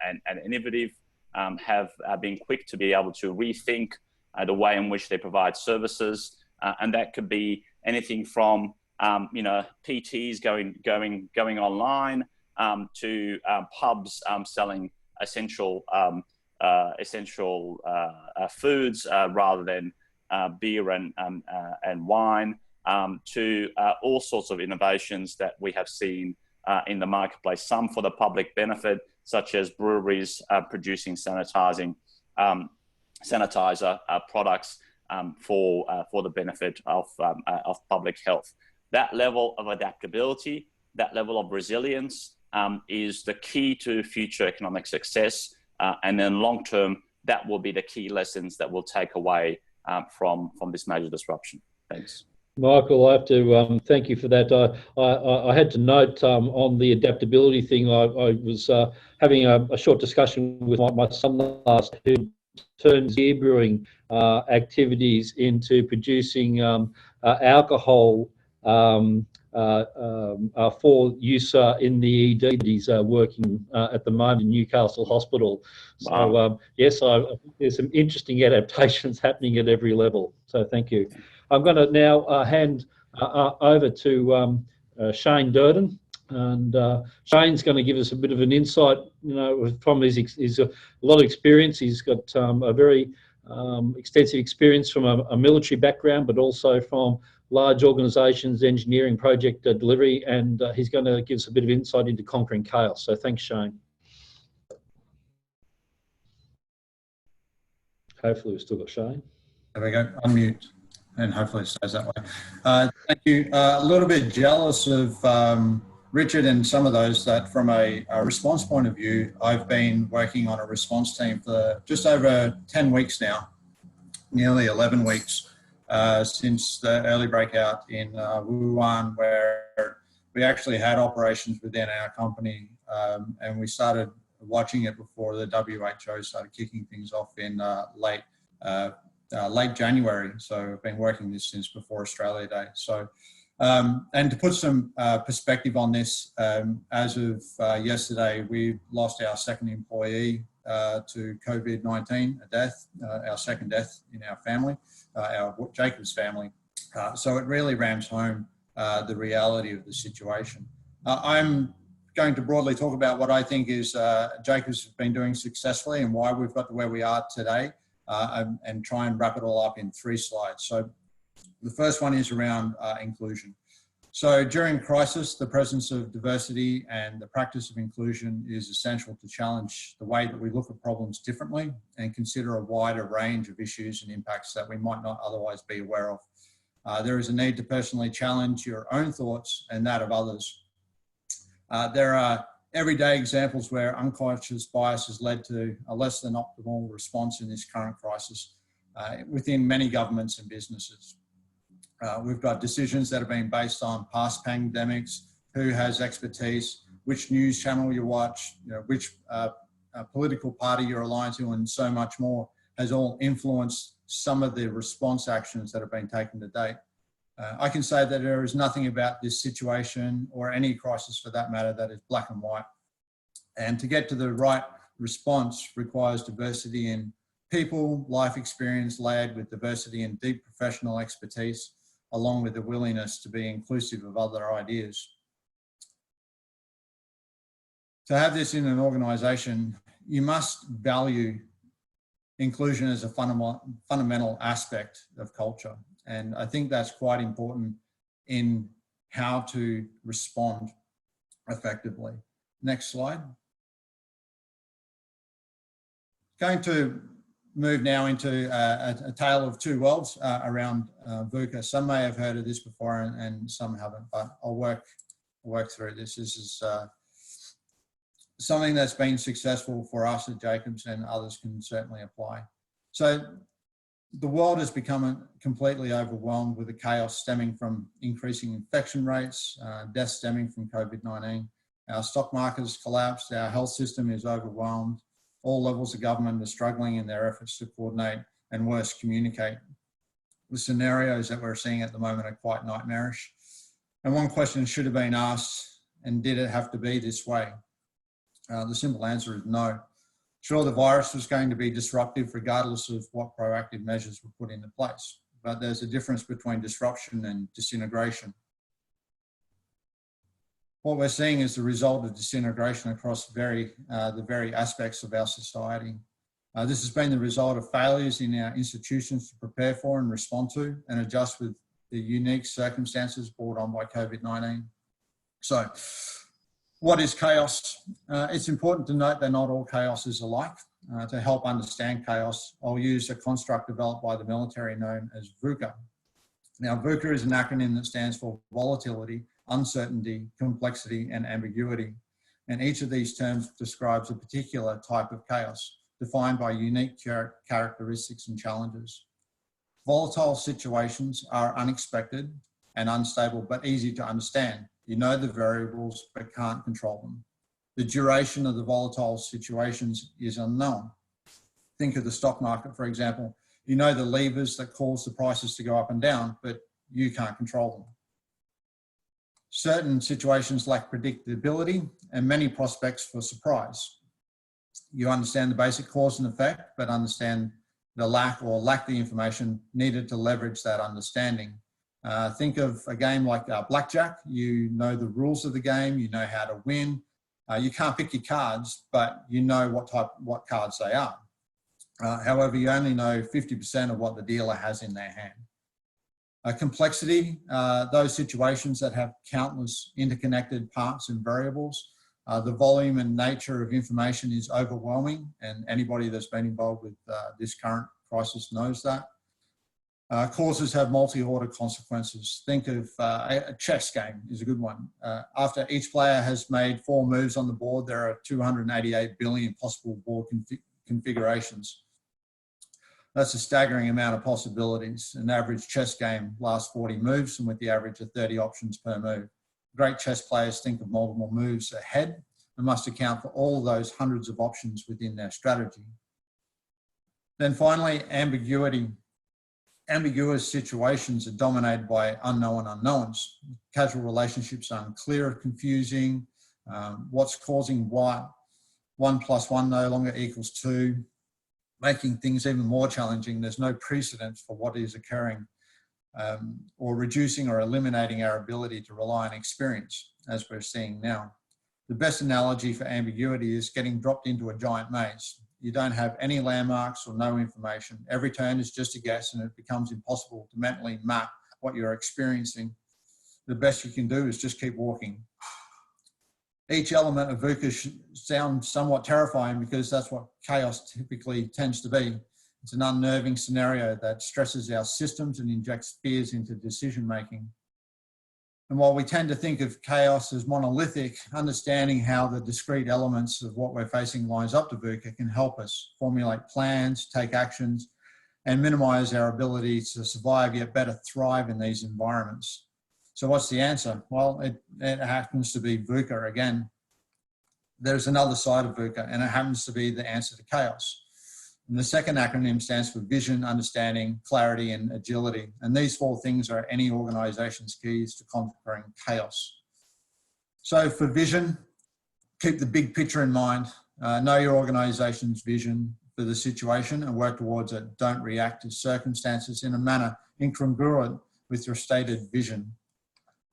Speaker 4: innovative have been quick to be able to rethink the way in which they provide services, and that could be anything from PTs going online to pubs selling essential foods rather than beer and wine, to all sorts of innovations that we have seen in the marketplace, some for the public benefit, such as breweries producing sanitizer products for the benefit of public health. That level of adaptability, that level of resilience is the key to future economic success, and then long term, that will be the key lessons that we'll take away from this major disruption. Thanks.
Speaker 1: Michael, I have to thank you for that. I had to note on the adaptability thing, I was having a short discussion with my son last, who turns beer brewing activities into producing alcohol for use in the ED. He's working at the moment in Newcastle Hospital. So
Speaker 4: Wow.
Speaker 1: yes, there's some interesting adaptations happening at every level. So thank you. I'm going to now hand over to Shane Durden, and Shane's going to give us a bit of an insight. You know, from his a lot of experience. He's got a very extensive experience from a military background, but also from large organisations, engineering, project delivery, and he's going to give us a bit of insight into conquering chaos. So thanks, Shane. Hopefully we've still got Shane.
Speaker 5: There we go, unmute, and hopefully it stays that way. Thank you. A little bit jealous of Richard and some of those that from a response point of view, I've been working on a response team for just over 10 weeks now, nearly 11 weeks. Since the early breakout in Wuhan, where we actually had operations within our company, and we started watching it before the WHO started kicking things off in late January. So I've been working this since before Australia Day. So, and to put some perspective on this, as of yesterday, we lost our second employee to COVID-19, a death, our second death in our family. Our Jacobs family. So it really rams home the reality of the situation. I'm going to broadly talk about what I think is Jacobs has been doing successfully and why we've got to where we are today, and try and wrap it all up in 3 slides. So the first one is around inclusion. So during crisis, the presence of diversity and the practice of inclusion is essential to challenge the way that we look at problems differently and consider a wider range of issues and impacts that we might not otherwise be aware of. There is a need to personally challenge your own thoughts and that of others. There are everyday examples where unconscious bias has led to a less than optimal response in this current crisis within many governments and businesses. We've got decisions that have been based on past pandemics, who has expertise, which news channel you watch, you know, which political party you're aligned to, and so much more has all influenced some of the response actions that have been taken to date. I can say that there is nothing about this situation or any crisis for that matter that is black and white. And to get to the right response requires diversity in people, life experience layered with diversity and deep professional expertise, along with the willingness to be inclusive of other ideas. To have this in an organisation, you must value inclusion as a fundamental aspect of culture. And I think that's quite important in how to respond effectively. Next slide. Going to move now into a tale of 2 worlds around VUCA. Some may have heard of this before and some haven't, but I'll work through this. This is something that's been successful for us at Jacobs, and others can certainly apply. So the world has become completely overwhelmed with the chaos stemming from increasing infection rates, deaths stemming from COVID-19. Our stock market has collapsed, our health system is overwhelmed. All levels of government are struggling in their efforts to coordinate and worse, communicate. The scenarios that we're seeing at the moment are quite nightmarish. And one question should have been asked, and did it have to be this way? The simple answer is no. Sure, the virus was going to be disruptive regardless of what proactive measures were put into place, but there's a difference between disruption and disintegration. What we're seeing is the result of disintegration across the very aspects of our society. This has been the result of failures in our institutions to prepare for and respond to and adjust with the unique circumstances brought on by COVID-19. So, what is chaos? It's important to note that not all chaos is alike. To help understand chaos, I'll use a construct developed by the military known as VUCA. Now, VUCA is an acronym that stands for volatility, uncertainty, complexity, and ambiguity. And each of these terms describes a particular type of chaos, defined by unique characteristics and challenges. Volatile situations are unexpected and unstable, but easy to understand. You know the variables, but can't control them. The duration of the volatile situations is unknown. Think of the stock market, for example. You know the levers that cause the prices to go up and down, but you can't control them. Certain situations lack predictability and many prospects for surprise. You understand the basic cause and effect, but understand the lack the information needed to leverage that understanding. Think of a game like blackjack. You know the rules of the game, you know how to win. You can't pick your cards, but you know what cards they are. However, you only know 50% of what the dealer has in their hand. Complexity, those situations that have countless interconnected parts and variables. The volume and nature of information is overwhelming, and anybody that's been involved with this current crisis knows that. Causes have multi-order consequences. Think of a chess game is a good one. After each player has made 4 moves on the board, there are 288 billion possible board configurations. That's a staggering amount of possibilities. An average chess game lasts 40 moves, and with the average of 30 options per move. Great chess players think of multiple moves ahead and must account for all those hundreds of options within their strategy. Then finally, ambiguity. Ambiguous situations are dominated by unknown unknowns. Casual relationships are unclear, confusing. What's causing what? 1 + 1 no longer equals 2. Making things even more challenging. There's no precedent for what is occurring, or reducing or eliminating our ability to rely on experience, as we're seeing now. The best analogy for ambiguity is getting dropped into a giant maze. You don't have any landmarks or no information. Every turn is just a guess, and it becomes impossible to mentally map what you're experiencing. The best you can do is just keep walking. Each element of VUCA sounds somewhat terrifying because that's what chaos typically tends to be. It's an unnerving scenario that stresses our systems and injects fears into decision making. And while we tend to think of chaos as monolithic, understanding how the discrete elements of what we're facing lines up to VUCA can help us formulate plans, take actions, and minimize our ability to survive, yet better thrive in these environments. So what's the answer? Well, it happens to be VUCA again. There's another side of VUCA, and it happens to be the answer to chaos. And the second acronym stands for vision, understanding, clarity, and agility. And these 4 things are any organization's keys to conquering chaos. So for vision, keep the big picture in mind. Know your organization's vision for the situation and work towards it. Don't react to circumstances in a manner incongruent with your stated vision.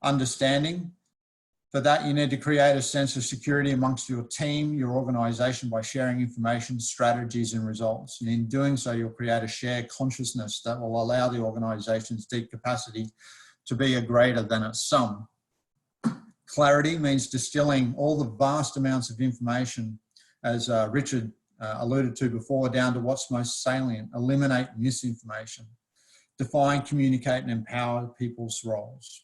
Speaker 5: Understanding. For that, you need to create a sense of security amongst your team, your organisation, by sharing information, strategies and results. And in doing so, you'll create a shared consciousness that will allow the organisation's deep capacity to be a greater than its sum. Clarity means distilling all the vast amounts of information, as Richard alluded to before, down to what's most salient. Eliminate misinformation. Define, communicate and empower people's roles.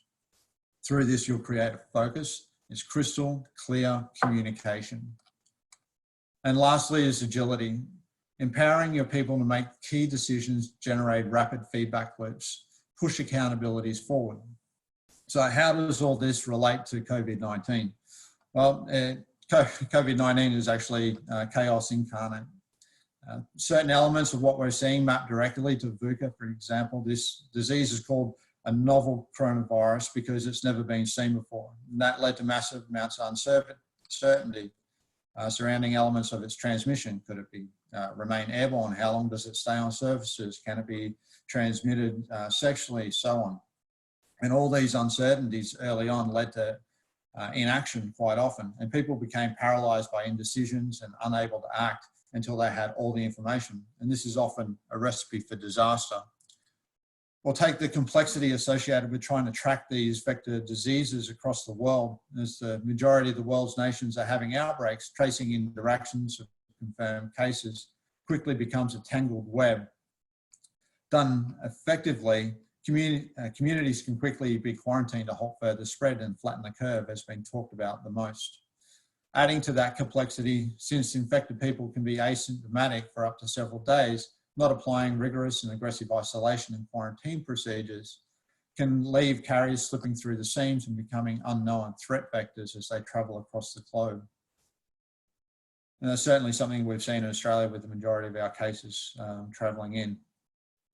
Speaker 5: Through this, you'll create a focus. It's crystal clear communication. And lastly is agility. Empowering your people to make key decisions, generate rapid feedback loops, push accountabilities forward. So how does all this relate to COVID-19? Well, COVID-19 is actually chaos incarnate. Certain elements of what we're seeing map directly to VUCA. For example, this disease is called a novel coronavirus because it's never been seen before. And that led to massive amounts of uncertainty surrounding elements of its transmission. Could it be remain airborne? How long does it stay on surfaces? Can it be transmitted sexually? So on. And all these uncertainties early on led to inaction quite often. And people became paralyzed by indecisions and unable to act until they had all the information. And this is often a recipe for disaster. Or take the complexity associated with trying to track these vector diseases across the world. As the majority of the world's nations are having outbreaks, tracing interactions of confirmed cases quickly becomes a tangled web. Done effectively, communities can quickly be quarantined to halt further spread and flatten the curve, as has been talked about the most. Adding to that complexity, since infected people can be asymptomatic for up to several days, not applying rigorous and aggressive isolation and quarantine procedures can leave carriers slipping through the seams and becoming unknown threat vectors as they travel across the globe. And that's certainly something we've seen in Australia with the majority of our cases travelling in.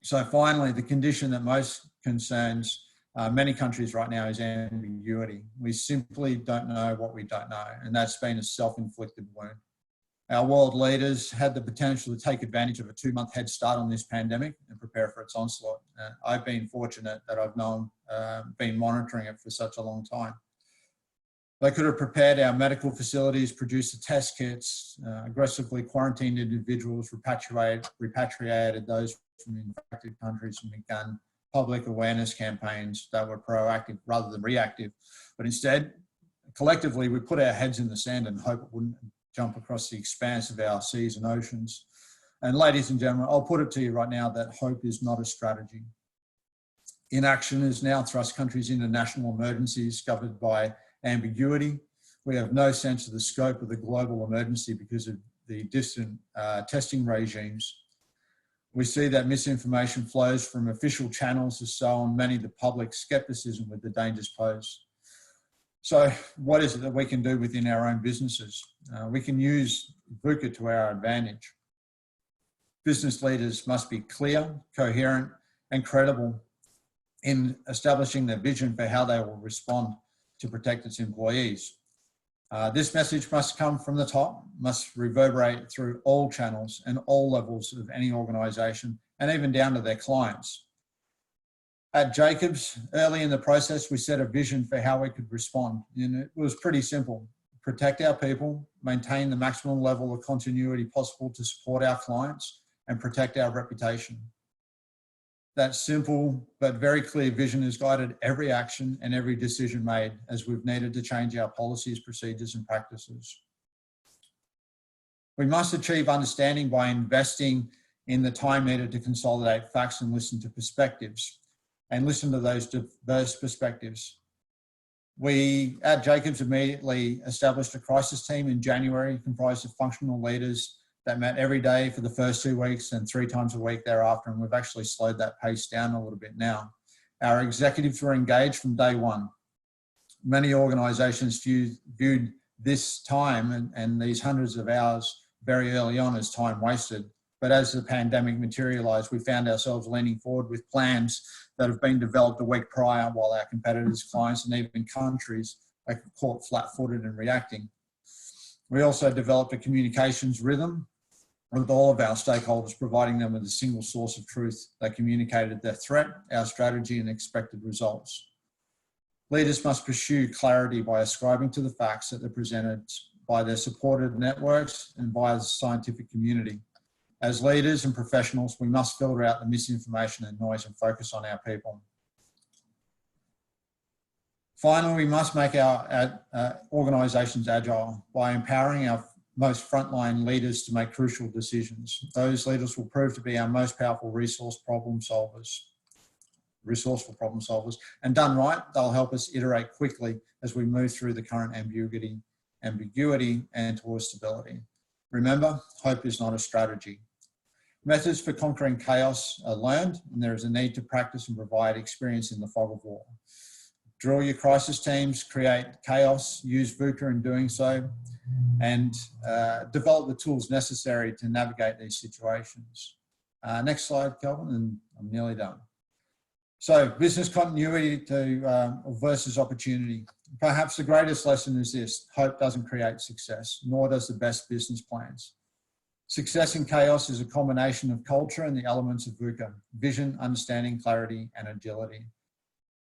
Speaker 5: So finally, the condition that most concerns many countries right now is ambiguity. We simply don't know what we don't know, and that's been a self-inflicted wound. Our world leaders had the potential to take advantage of a 2-month head start on this pandemic and prepare for its onslaught. I've been fortunate that I've been monitoring it for such a long time. They could have prepared our medical facilities, produced the test kits, aggressively quarantined individuals, repatriated those from infected countries, and begun public awareness campaigns that were proactive rather than reactive. But instead, collectively, we put our heads in the sand and hope it wouldn't jump across the expanse of our seas and oceans. And ladies and gentlemen, I'll put it to you right now that hope is not a strategy. Inaction has now thrust countries into national emergencies governed by ambiguity. We have no sense of the scope of the global emergency because of the distant testing regimes. We see that misinformation flows from official channels has sown many the public skepticism with the dangers posed. So what is it that we can do within our own businesses? We can use VUCA to our advantage. Business leaders must be clear, coherent, and credible in establishing their vision for how they will respond to protect its employees. This message must come from the top, must reverberate through all channels and all levels of any organisation, and even down to their clients. At Jacobs, early in the process, we set a vision for how we could respond. And it was pretty simple. Protect our people, maintain the maximum level of continuity possible to support our clients, and protect our reputation. That simple but very clear vision has guided every action and every decision made as we've needed to change our policies, procedures, and practices. We must achieve understanding by investing in the time needed to consolidate facts and listen to perspectives. And listen to those diverse perspectives. We at Jacobs immediately established a crisis team in January comprised of functional leaders that met every day for the first 2 weeks and 3 times a week thereafter, and we've actually slowed that pace down a little bit now. Our executives were engaged from day one. Many organisations viewed this time and these hundreds of hours very early on as time wasted. But as the pandemic materialised, we found ourselves leaning forward with plans that have been developed a week prior while our competitors, clients, and even countries are caught flat-footed and reacting. We also developed a communications rhythm with all of our stakeholders, providing them with a single source of truth that communicated their threat, our strategy, and expected results. Leaders must pursue clarity by ascribing to the facts that they're presented by their supported networks and by the scientific community. As leaders and professionals, we must filter out the misinformation and noise and focus on our people. Finally, we must make our organisations agile by empowering our most frontline leaders to make crucial decisions. Those leaders will prove to be our most powerful resourceful problem solvers. And done right, they'll help us iterate quickly as we move through the current ambiguity and towards stability. Remember, hope is not a strategy. Methods for conquering chaos are learned, and there is a need to practice and provide experience in the fog of war. Drill your crisis teams, create chaos, use VUCA in doing so, and develop the tools necessary to navigate these situations. Next slide, Kelvin, and I'm nearly done. So business continuity versus opportunity. Perhaps the greatest lesson is this: hope doesn't create success, nor does the best business plans. Success in chaos is a combination of culture and the elements of VUCA: vision, understanding, clarity, and agility.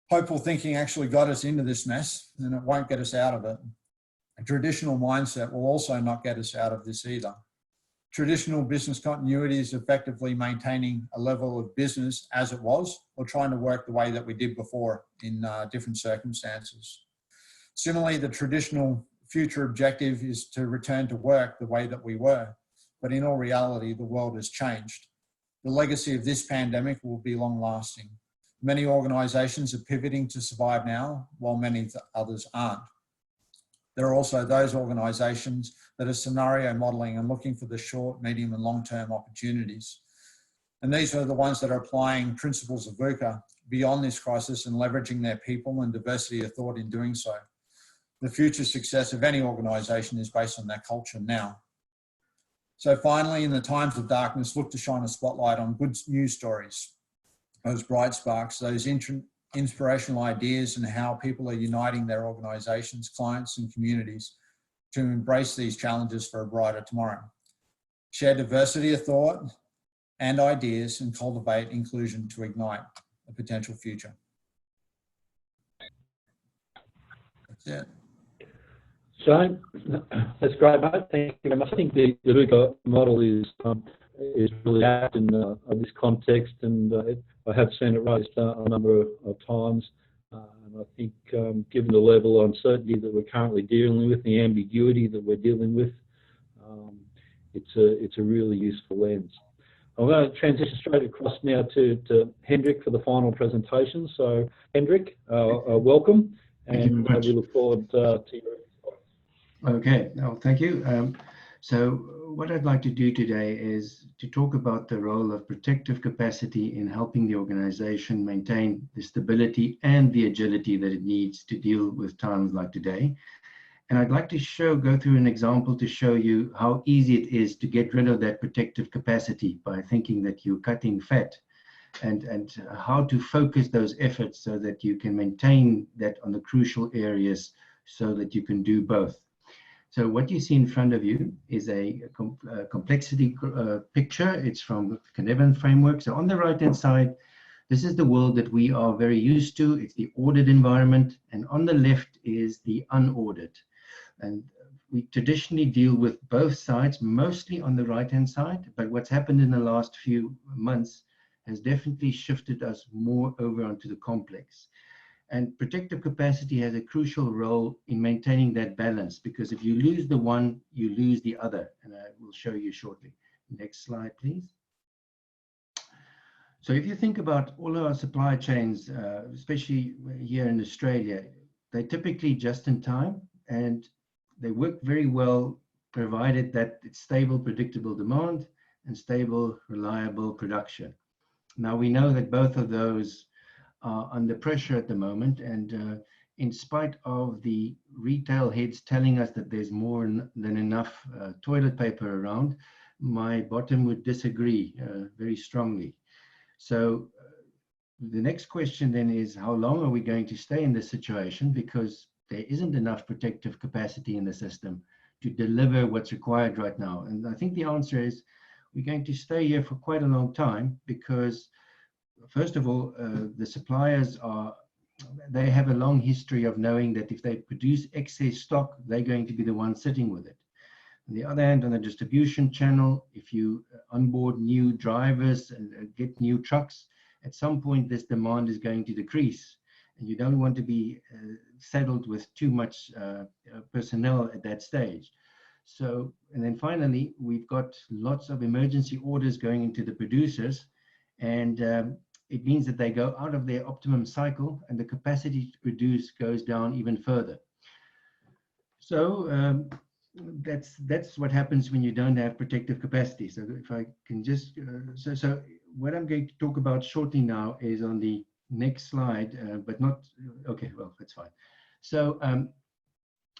Speaker 5: Hopeful thinking actually got us into this mess, and it won't get us out of it. A traditional mindset will also not get us out of this either. Traditional business continuity is effectively maintaining a level of business as it was, or trying to work the way that we did before in different circumstances. Similarly, the traditional future objective is to return to work the way that we were. But in all reality, the world has changed. The legacy of this pandemic will be long lasting. Many organisations are pivoting to survive now, while many others aren't. There are also those organisations that are scenario modelling and looking for the short, medium and long-term opportunities. And these are the ones that are applying principles of VUCA beyond this crisis and leveraging their people and diversity of thought in doing so. The future success of any organisation is based on that culture now. So finally, in the times of darkness, look to shine a spotlight on good news stories, those bright sparks, those inspirational ideas and how people are uniting their organizations, clients, and communities to embrace these challenges for a brighter tomorrow. Share diversity of thought and ideas and cultivate inclusion to ignite a potential future. That's it.
Speaker 1: Shane, that's great, mate. Thank you very much. I think the Iluka model is really apt in this context, and I have seen it raised a number of times. And I think given the level of uncertainty that we're currently dealing with, the ambiguity that we're dealing with, it's a really useful lens. I'm going to transition straight across now to Hendrik for the final presentation. So, Hendrik, welcome, and we look forward to your.
Speaker 6: Okay, no, thank you. So what I'd like to do today is to talk about the role of protective capacity in helping the organization maintain the stability and the agility that it needs to deal with times like today. And I'd like to go through an example to show you how easy it is to get rid of that protective capacity by thinking that you're cutting fat, and how to focus those efforts so that you can maintain that on the crucial areas so that you can do both. So what you see in front of you is a complexity picture. It's from the Cynefin framework. So on the right-hand side, this is the world that we are very used to. It's the ordered environment. And on the left is the unordered. And we traditionally deal with both sides, mostly on the right-hand side. But what's happened in the last few months has definitely shifted us more over onto the complex. And protective capacity has a crucial role in maintaining that balance, because if you lose the one, you lose the other. And I will show you shortly. Next slide, please. So if you think about all of our supply chains, especially here in Australia, they're typically just in time, and they work very well, provided that it's stable, predictable demand and stable, reliable production. Now, we know that both of those are under pressure at the moment, and in spite of the retail heads telling us that there's more than enough toilet paper around, my bottom would disagree very strongly. So the next question then is, how long are we going to stay in this situation? Because there isn't enough protective capacity in the system to deliver what's required right now. And I think the answer is we're going to stay here for quite a long time, because first of all, the suppliers they have a long history of knowing that if they produce excess stock, they're going to be the ones sitting with it. On the other hand, on the distribution channel, if you onboard new drivers and get new trucks, at some point this demand is going to decrease, and you don't want to be saddled with too much personnel at that stage. So, and then finally, we've got lots of emergency orders going into the producers, and it means that they go out of their optimum cycle, and the capacity to produce goes down even further. So that's what happens when you don't have protective capacity. So if I can just, so what I'm going to talk about shortly now is on the next slide, but not, okay, well, that's fine. So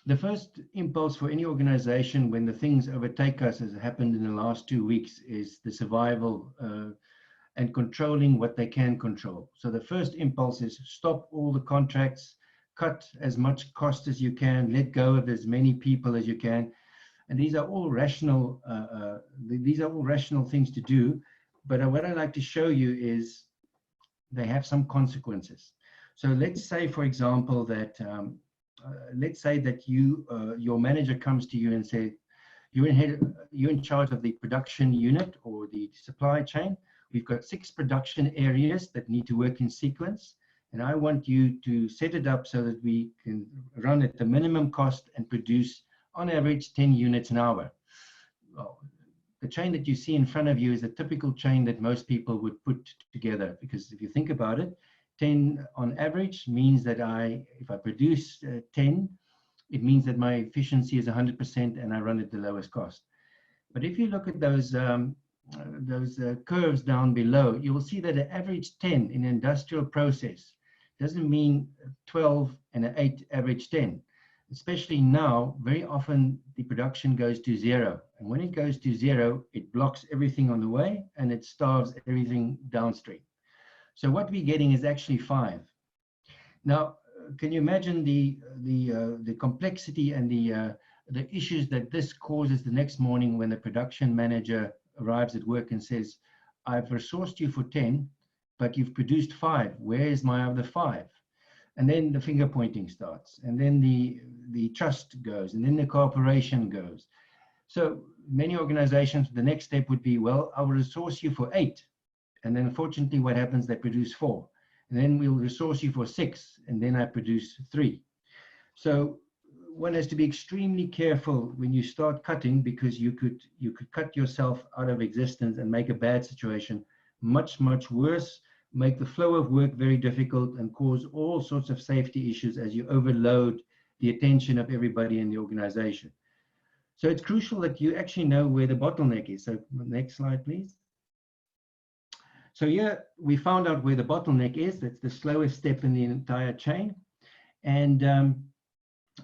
Speaker 6: the first impulse for any organization when the things overtake us, as happened in the last 2 weeks, is the survival and controlling what they can control. So the first impulse is stop all the contracts, cut as much cost as you can, let go of as many people as you can. And these are all rational, things to do. But what I like to show you is they have some consequences. So let's say, for example, that your manager comes to you and says, you're in charge of the production unit or the supply chain. We've got 6 production areas that need to work in sequence, and I want you to set it up so that we can run at the minimum cost and produce on average 10 units an hour. Well, the chain that you see in front of you is a typical chain that most people would put together, because if you think about it, 10 on average means that if I produce 10, it means that my efficiency is 100% and I run at the lowest cost. But if you look at those curves down below, you will see that an average 10 in an industrial process doesn't mean 12 and an 8 average 10. Especially now, very often the production goes to 0. And when it goes to 0, it blocks everything on the way and it starves everything downstream. So what we're getting is actually 5. Now, can you imagine the complexity and the issues that this causes the next morning when the production manager arrives at work and says, I've resourced you for 10, but you've produced 5. Where is my other 5? And then the finger pointing starts, and then the trust goes, and then the cooperation goes. So many organizations, the next step would be, well, I will resource you for 8. And then unfortunately what happens, they produce 4. And then we'll resource you for 6, and then I produce 3. So one has to be extremely careful when you start cutting, because you could cut yourself out of existence and make a bad situation much, much worse, make the flow of work very difficult, and cause all sorts of safety issues as you overload the attention of everybody in the organization. So it's crucial that you actually know where the bottleneck is. So next slide, please. So here we found out where the bottleneck is. That's the slowest step in the entire chain. And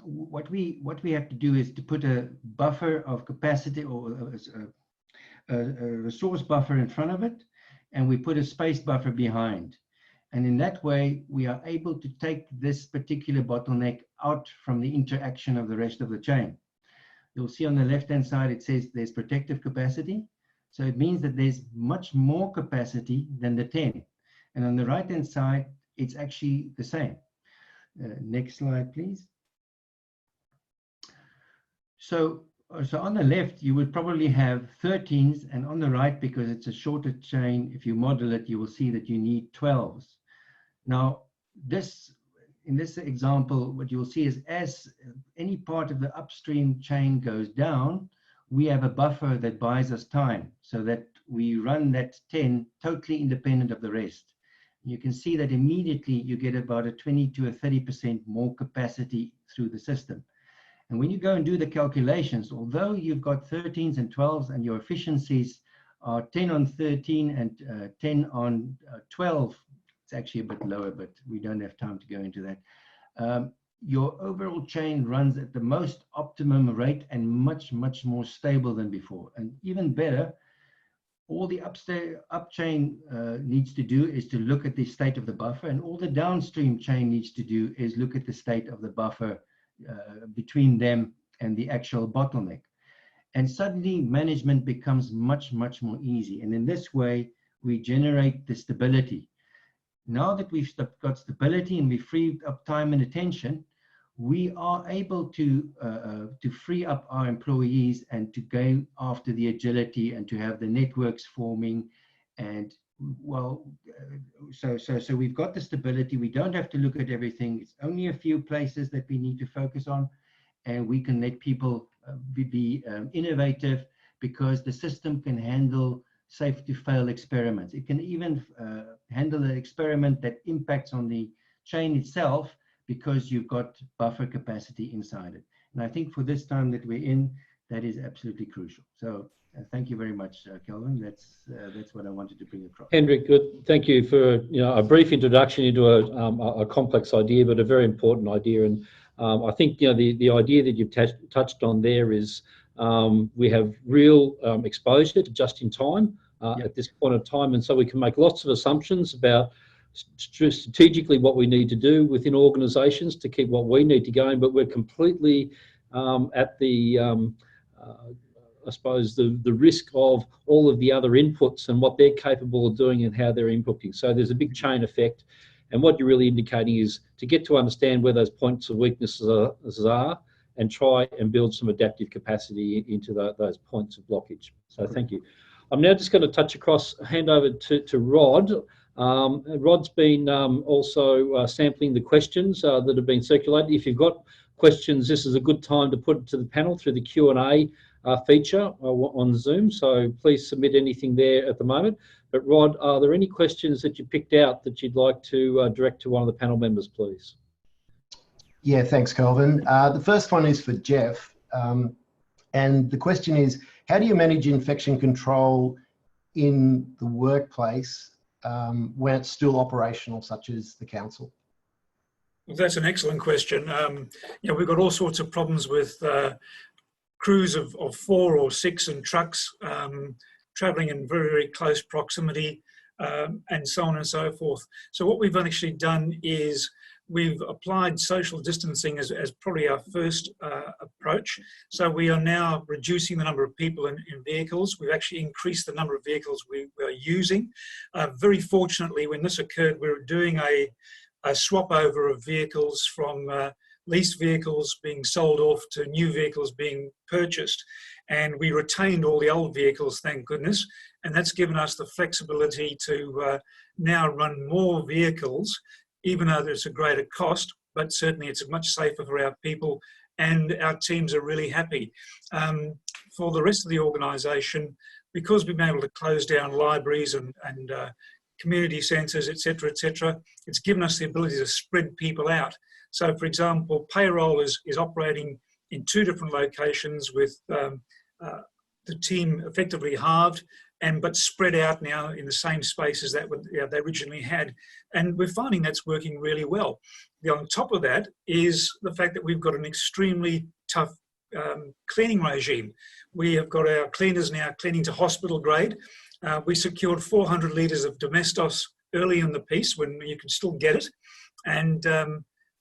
Speaker 6: what we have to do is to put a buffer of capacity, or a resource buffer in front of it, and we put a space buffer behind. And in that way, we are able to take this particular bottleneck out from the interaction of the rest of the chain. You'll see on the left-hand side, it says there's protective capacity. So it means that there's much more capacity than the 10. And on the right-hand side, it's actually the same. Next slide, please. So on the left, you would probably have 13s, and on the right, because it's a shorter chain, if you model it, you will see that you need 12s. Now, in this example, what you'll see is as any part of the upstream chain goes down, we have a buffer that buys us time so that we run that 10 totally independent of the rest. You can see that immediately you get about a 20 to a 30% more capacity through the system. And when you go and do the calculations, although you've got 13s and 12s and your efficiencies are 10 on 13 and 10 on 12, it's actually a bit lower, but we don't have time to go into that. Your overall chain runs at the most optimum rate and much, much more stable than before. And even better, all the up chain needs to do is to look at the state of the buffer, and all the downstream chain needs to do is look at the state of the buffer between them and the actual bottleneck. And suddenly management becomes much, much more easy. And in this way, we generate the stability. Now that we've got stability and we freed up time and attention, we are able to free up our employees and to go after the agility and to have the networks forming. And well, so we've got the stability. We don't have to look at everything. It's only a few places that we need to focus on, and we can let people be innovative, because the system can handle safe to fail experiments. It can even handle an experiment that impacts on the chain itself, because you've got buffer capacity inside it. And I think for this time that we're in, that is absolutely crucial. So thank you very much, Kelvin. That's what I wanted to bring across.
Speaker 1: Hendrik, good. Thank you for a brief introduction into a complex idea, but a very important idea. And I think the idea that you've touched on there is we have real exposure to just in time at this point of time, and so we can make lots of assumptions about strategically what we need to do within organisations to keep what we need to going, but we're completely at the I suppose the risk of all of the other inputs and what they're capable of doing and how they're inputting. So there's a big chain effect, and what you're really indicating is to get to understand where those points of weaknesses are and try and build some adaptive capacity into those points of blockage. So thank you. I'm now just going to touch across, hand over to Rod. Rod's been also sampling the questions that have been circulated. If you've got questions, this is a good time to put it to the panel through the Q&A feature on Zoom. So please submit anything there at the moment. But Rod, are there any questions that you picked out that you'd like to direct to one of the panel members, please?
Speaker 7: Yeah, thanks, Kelvin. The first one is for Jeff. And the question is, how do you manage infection control in the workplace when it's still operational, such as the council?
Speaker 2: Well, that's an excellent question. We've got all sorts of problems with crews of 4 or 6 in trucks, travelling in very, very close proximity, and so on and so forth. So what we've actually done is we've applied social distancing as probably our first approach. So we are now reducing the number of people in vehicles. We've actually increased the number of vehicles we are using. Very fortunately, when this occurred, we were doing a swap over of vehicles from leased vehicles being sold off to new vehicles being purchased. And we retained all the old vehicles, thank goodness. And that's given us the flexibility to now run more vehicles, even though there's a greater cost, but certainly it's much safer for our people, and our teams are really happy. For the rest of the organisation, because we've been able to close down libraries and community centres, etc., it's given us the ability to spread people out. So, for example, payroll is operating in 2 different locations with the team effectively halved, but spread out now in the same spaces that they originally had. And we're finding that's working really well. On top of that is the fact that we've got an extremely tough cleaning regime. We have got our cleaners now cleaning to hospital grade. We secured 400 litres of Domestos early in the piece when you can still get it. And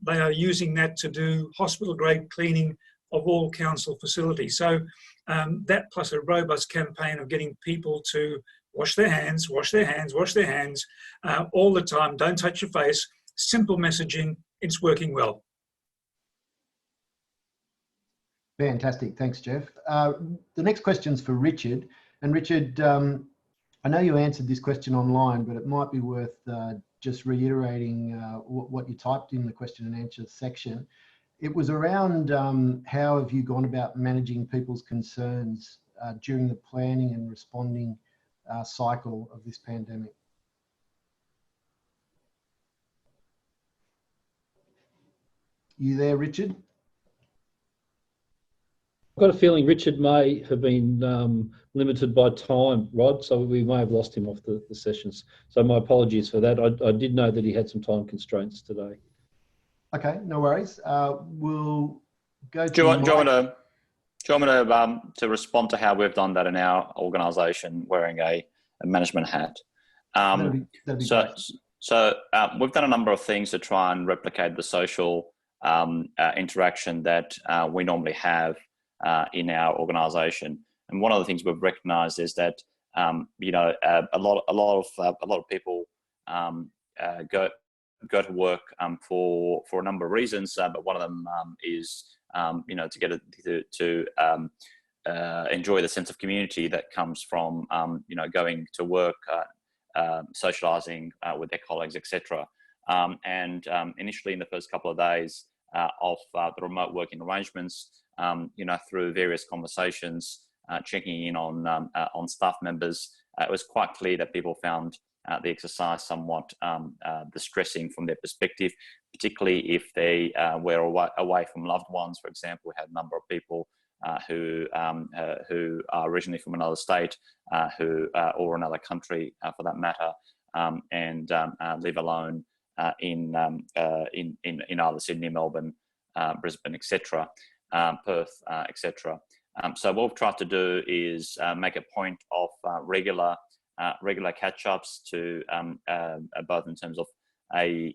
Speaker 2: they are using that to do hospital grade cleaning of all council facilities. So that plus a robust campaign of getting people to wash their hands all the time, don't touch your face, simple messaging, it's working well.
Speaker 7: Fantastic, thanks Jeff. The next question's for Richard. And Richard, I know you answered this question online, but it might be worth just reiterating what you typed in the question and answer section. It was around how have you gone about managing people's concerns during the planning and responding cycle of this pandemic? You there, Richard?
Speaker 1: I've got a feeling Richard may have been limited by time, Rod, so we may have lost him off the sessions. So my apologies for that. I did know that he had some time constraints today.
Speaker 7: Okay, no worries. We'll go to
Speaker 4: Do you want me to respond to how we've done that in our organisation, wearing a management hat?
Speaker 7: That'd be great.
Speaker 4: So we've done a number of things to try and replicate the social interaction that we normally have in our organisation. And one of the things we've recognised is that a lot of people go to work for a number of reasons, but one of them is to get to enjoy the sense of community that comes from going to work, socialising with their colleagues, etc. And initially, in the first couple of days of the remote working arrangements, through various conversations, checking in on staff members, it was quite clear that people found the exercise somewhat distressing from their perspective, particularly if they were away from loved ones. For example, we had a number of people who are originally from another state, or another country for that matter, and live alone in either Sydney, Melbourne, Brisbane, etc., Perth, etc. So what we've tried to do is make a point of regular catch-ups to both in terms of a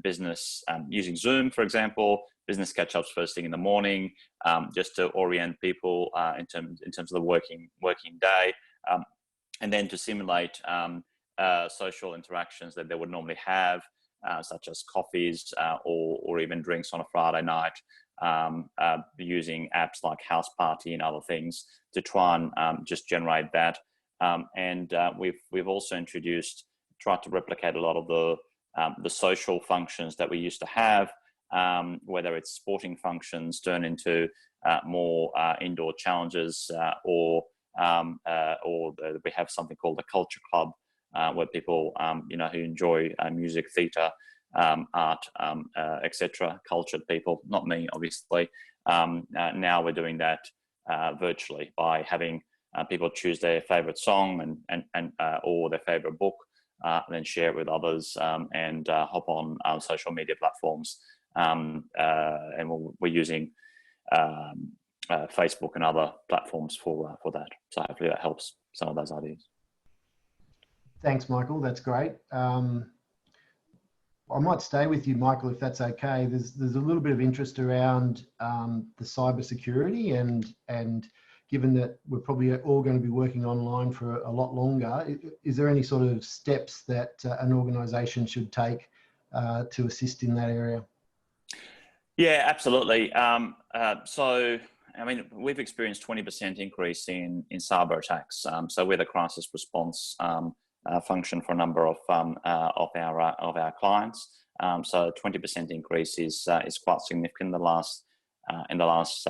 Speaker 4: business using Zoom, for example, business catch-ups first thing in the morning, just to orient people in terms of the working day, and then to simulate social interactions that they would normally have, such as coffees or even drinks on a Friday night, using apps like House Party and other things to try and just generate that. And we've also tried to replicate a lot of the social functions that we used to have, whether it's sporting functions turn into more indoor challenges, or we have something called the Culture Club, where people who enjoy music, theatre, art, etc., cultured people, not me obviously. Now we're doing that virtually by having people choose their favourite song and or their favourite book, then share it with others, and hop on social media platforms. And we're using Facebook and other platforms for that. So hopefully that helps some of those ideas.
Speaker 7: Thanks, Michael. That's great. I might stay with you, Michael, if that's okay. There's a little bit of interest around the cyber security, and given that we're probably all going to be working online for a lot longer, is there any sort of steps that an organisation should take to assist in that area?
Speaker 4: Yeah, absolutely. So, I mean, we've experienced 20% increase in cyber attacks. So we're the crisis response function for a number of our clients. So 20% increase is quite significant in the last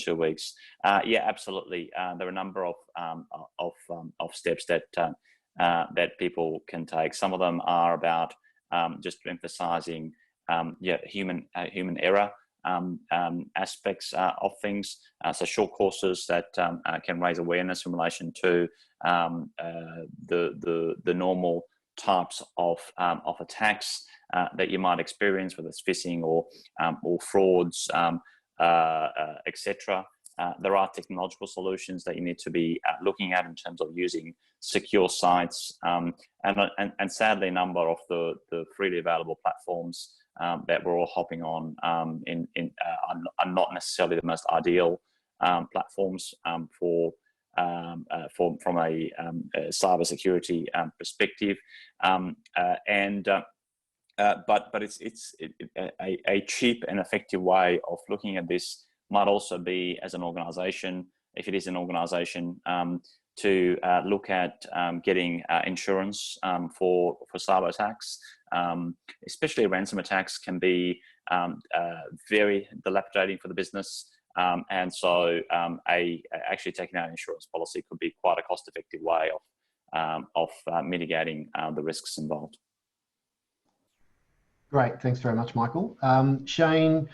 Speaker 4: 2 weeks. Yeah, absolutely. There are a number of steps that people can take. Some of them are about just emphasising human error aspects of things. So short courses that can raise awareness in relation to the normal types of attacks that you might experience, whether it's phishing or frauds, etc. There are technological solutions that you need to be looking at in terms of using secure sites, and sadly, a number of the freely available platforms that we're all hopping on are not necessarily the most ideal platforms from a cybersecurity perspective, but it's a cheap and effective way of looking at this. Might also be, as an organisation, if it is an organisation, to look at getting insurance for cyber attacks. Especially ransom attacks can be very dilapidating for the business, and so actually taking out an insurance policy could be quite a cost-effective way of mitigating the risks involved.
Speaker 7: Great, thanks very much, Michael. Shane,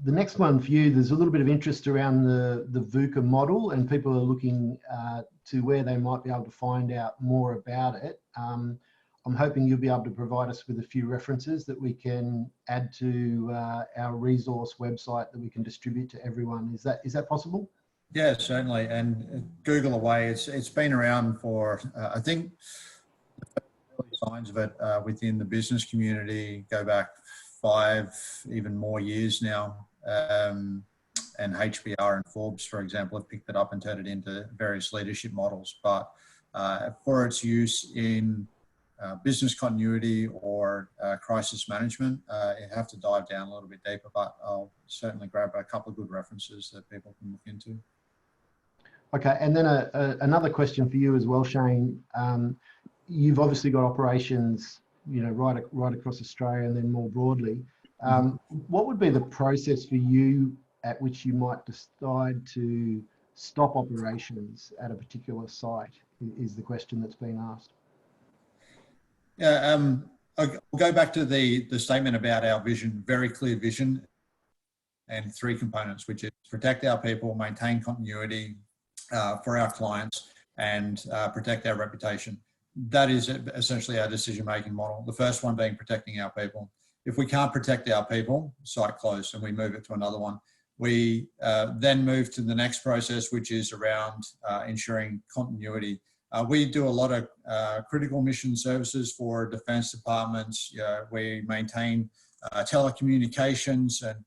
Speaker 7: the next one for you, there's a little bit of interest around the VUCA model, and people are looking to where they might be able to find out more about it. I'm hoping you'll be able to provide us with a few references that we can add to our resource website that we can distribute to everyone. Is that possible?
Speaker 5: Yeah, certainly. And Google away. It's been around for I think the early signs of it within the business community go back 5, even more years now. And HBR and Forbes, for example, have picked it up and turned it into various leadership models. But for its use in business continuity or crisis management, you have to dive down a little bit deeper, but I'll certainly grab a couple of good references that people can look into.
Speaker 7: Okay, and then another question for you as well, Shane. You've obviously got operations, right across Australia and then more broadly. What would be the process for you at which you might decide to stop operations at a particular site, is the question that's been asked.
Speaker 5: Yeah, I'll go back to the statement about our vision, very clear vision, and 3 components, which is protect our people, maintain continuity for our clients, and protect our reputation. That is essentially our decision-making model. The first one being protecting our people. If we can't protect our people, site closed, and we move it to another one. We then move to the next process, which is around ensuring continuity. We do a lot of critical mission services for defence departments. We maintain telecommunications and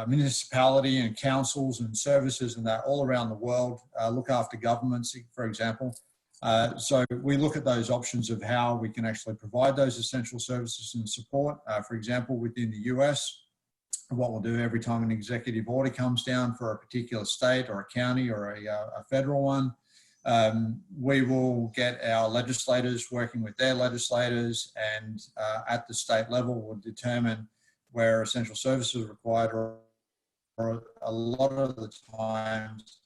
Speaker 5: municipality and councils and services and that all around the world, look after governments, for example. So we look at those options of how we can actually provide those essential services and support. For example, within the US, what we'll do every time an executive order comes down for a particular state or a county or a federal one, we will get our legislators working with their legislators, and at the state level we'll determine where essential services are required, or a lot of the times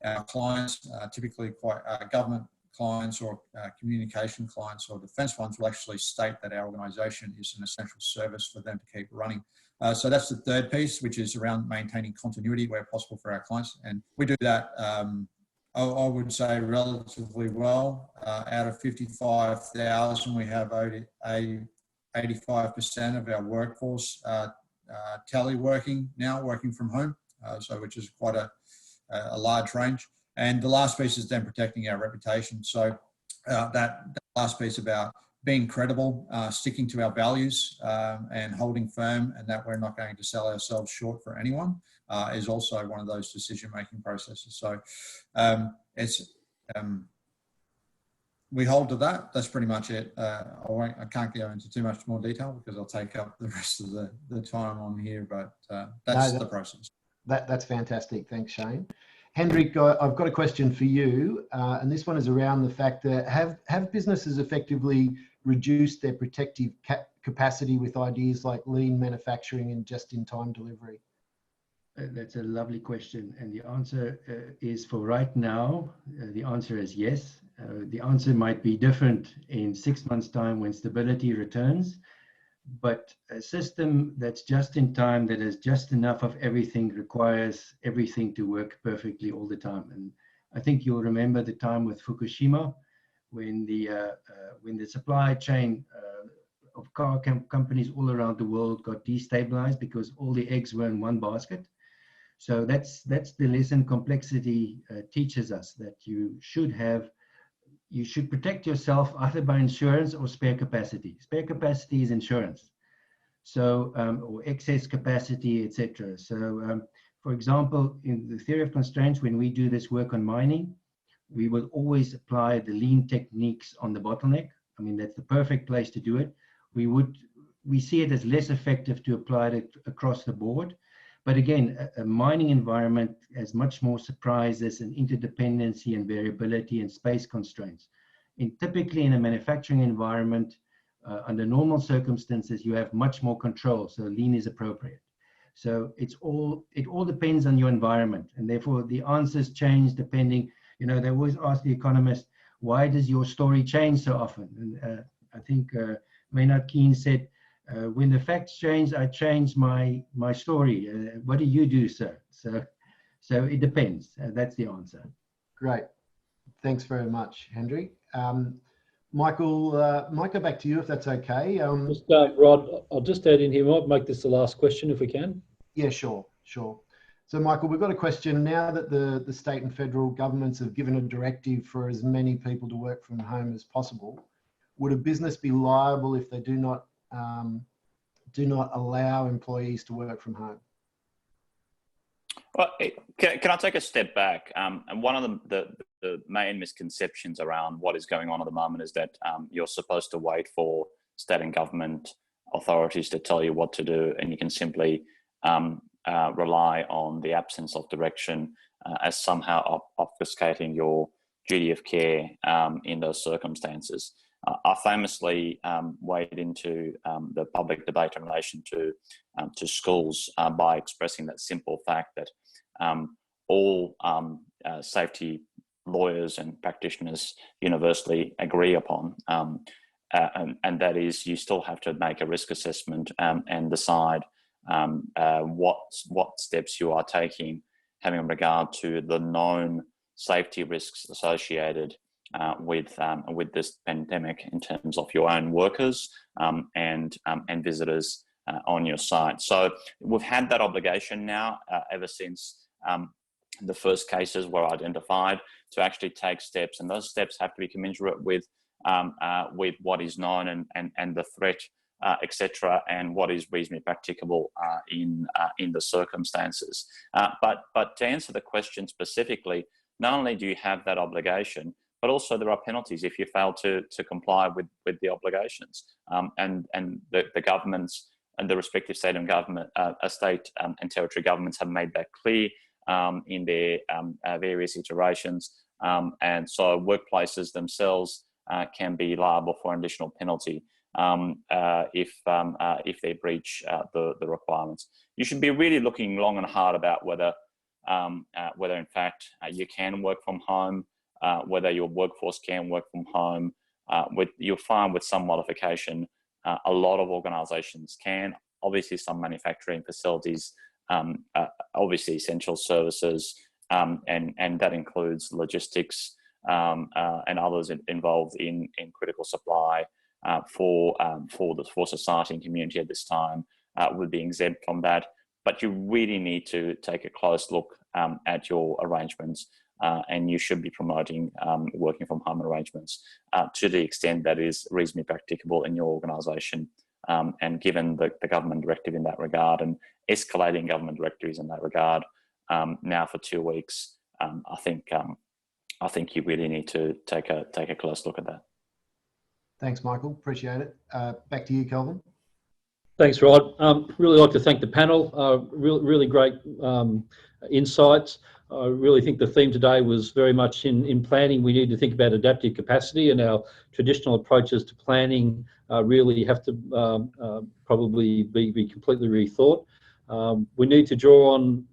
Speaker 5: our clients, typically quite government clients or communication clients or defence ones, will actually state that our organisation is an essential service for them to keep running. So that's the third piece, which is around maintaining continuity where possible for our clients. And we do that, I would say, relatively well. Out of 55,000, we have 85% of our workforce teleworking now, working from home, which is quite a large range. And the last piece is then protecting our reputation. So that last piece about being credible, sticking to our values, and holding firm, and that we're not going to sell ourselves short for anyone, is also one of those decision-making processes. So we hold to that. That's pretty much it. I can't go into too much more detail because I'll take up the rest of the time on here, but that's the process.
Speaker 7: That's fantastic. Thanks, Shane. Hendrik, I've got a question for you, and this one is around the fact that have businesses effectively reduced their protective capacity with ideas like lean manufacturing and just-in-time delivery?
Speaker 6: That's a lovely question, and the answer is, for right now, the answer is yes. The answer might be different in 6 months' time when stability returns, but a system that's just in time, that is just enough of everything, requires everything to work perfectly all the time. And I think you'll remember the time with Fukushima, when the supply chain of car companies all around the world got destabilized because all the eggs were in one basket. So that's the lesson complexity teaches us, that you should protect yourself either by insurance or spare capacity. Spare capacity is insurance, so or excess capacity, etc. So, for example, in the theory of constraints, when we do this work on mining, we will always apply the lean techniques on the bottleneck. I mean, that's the perfect place to do it. We see it as less effective to apply it across the board. But again, a mining environment has much more surprises and interdependency and variability and space constraints. Typically in a manufacturing environment, under normal circumstances, you have much more control, so lean is appropriate. So it all depends on your environment, and therefore the answers change depending. They always ask the economist, why does your story change so often? And I think Maynard Keynes said, when the facts change, I change my story. What do you do, sir? So it depends. That's the answer.
Speaker 7: Great. Thanks very much, Hendrik. Michael, might go back to you if that's okay.
Speaker 8: Rod, I'll just add in here. We might make this the last question if we can.
Speaker 7: Yeah, sure. So, Michael, we've got a question. Now that the state and federal governments have given a directive for as many people to work from home as possible, would a business be liable if they do not allow employees to work from home?
Speaker 4: Well, can I take a step back? And one of the main misconceptions around what is going on at the moment is that you're supposed to wait for state and government authorities to tell you what to do, and you can simply rely on the absence of direction as somehow obfuscating your duty of care in those circumstances. I famously weighed into the public debate in relation to schools by expressing that simple fact that all safety lawyers and practitioners universally agree upon, and that is you still have to make a risk assessment and decide what steps you are taking, having regard to the known safety risks associated with this pandemic in terms of your own workers and visitors on your site. So we've had that obligation now ever since the first cases were identified to actually take steps, and those steps have to be commensurate with what is known and the threat, etc., and what is reasonably practicable in the circumstances. But to answer the question specifically, not only do you have that obligation, but also there are penalties if you fail to comply with the obligations. And the governments and the respective state and government, state and territory governments have made that clear in their various iterations. And so workplaces themselves can be liable for an additional penalty if they breach the requirements. You should be really looking long and hard about whether in fact you can work from home, whether your workforce can work from home. You'll find with some modification, a lot of organisations can. Obviously, some manufacturing facilities, obviously essential services, and that includes logistics and others involved in critical supply for society and community at this time would be exempt from that. But you really need to take a close look at your arrangements and you should be promoting working from home arrangements to the extent that is reasonably practicable in your organisation. And given the government directive in that regard and escalating government directives in that regard now for 2 weeks, I think you really need to take a close look at that.
Speaker 7: Thanks, Michael. Appreciate it. Back to you, Kelvin.
Speaker 8: Thanks, Rod. Really like to thank the panel. Really great insights. I really think the theme today was very much in planning. We need to think about adaptive capacity, and our traditional approaches to planning really have to probably be completely rethought. We need to draw on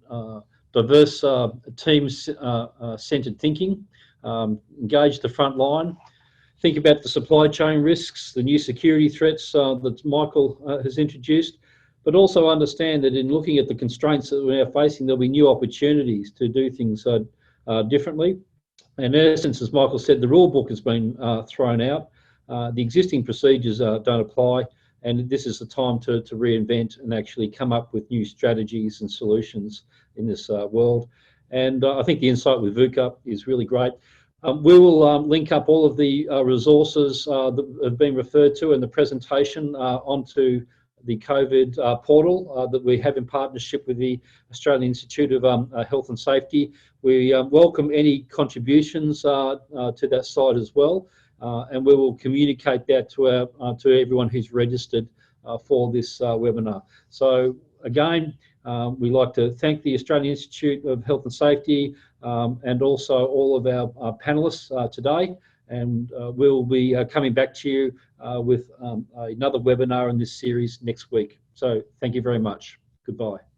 Speaker 8: diverse teams-centred thinking, engage the front line, think about the supply chain risks, the new security threats that Michael has introduced, but also understand that in looking at the constraints that we're now facing, there'll be new opportunities to do things differently. And in essence, as Michael said, the rule book has been thrown out. The existing procedures don't apply, and this is the time to reinvent and actually come up with new strategies and solutions in this world. And I think the insight with VUCA is really great. We will link up all of the resources that have been referred to in the presentation onto the COVID portal that we have in partnership with the Australian Institute of Health and Safety. We welcome any contributions to that site as well, and we will communicate that to everyone who's registered for this webinar. So again, we'd like to thank the Australian Institute of Health and Safety and also all of our panellists today. And we'll be coming back to you with another webinar in this series next week. So thank you very much. Goodbye.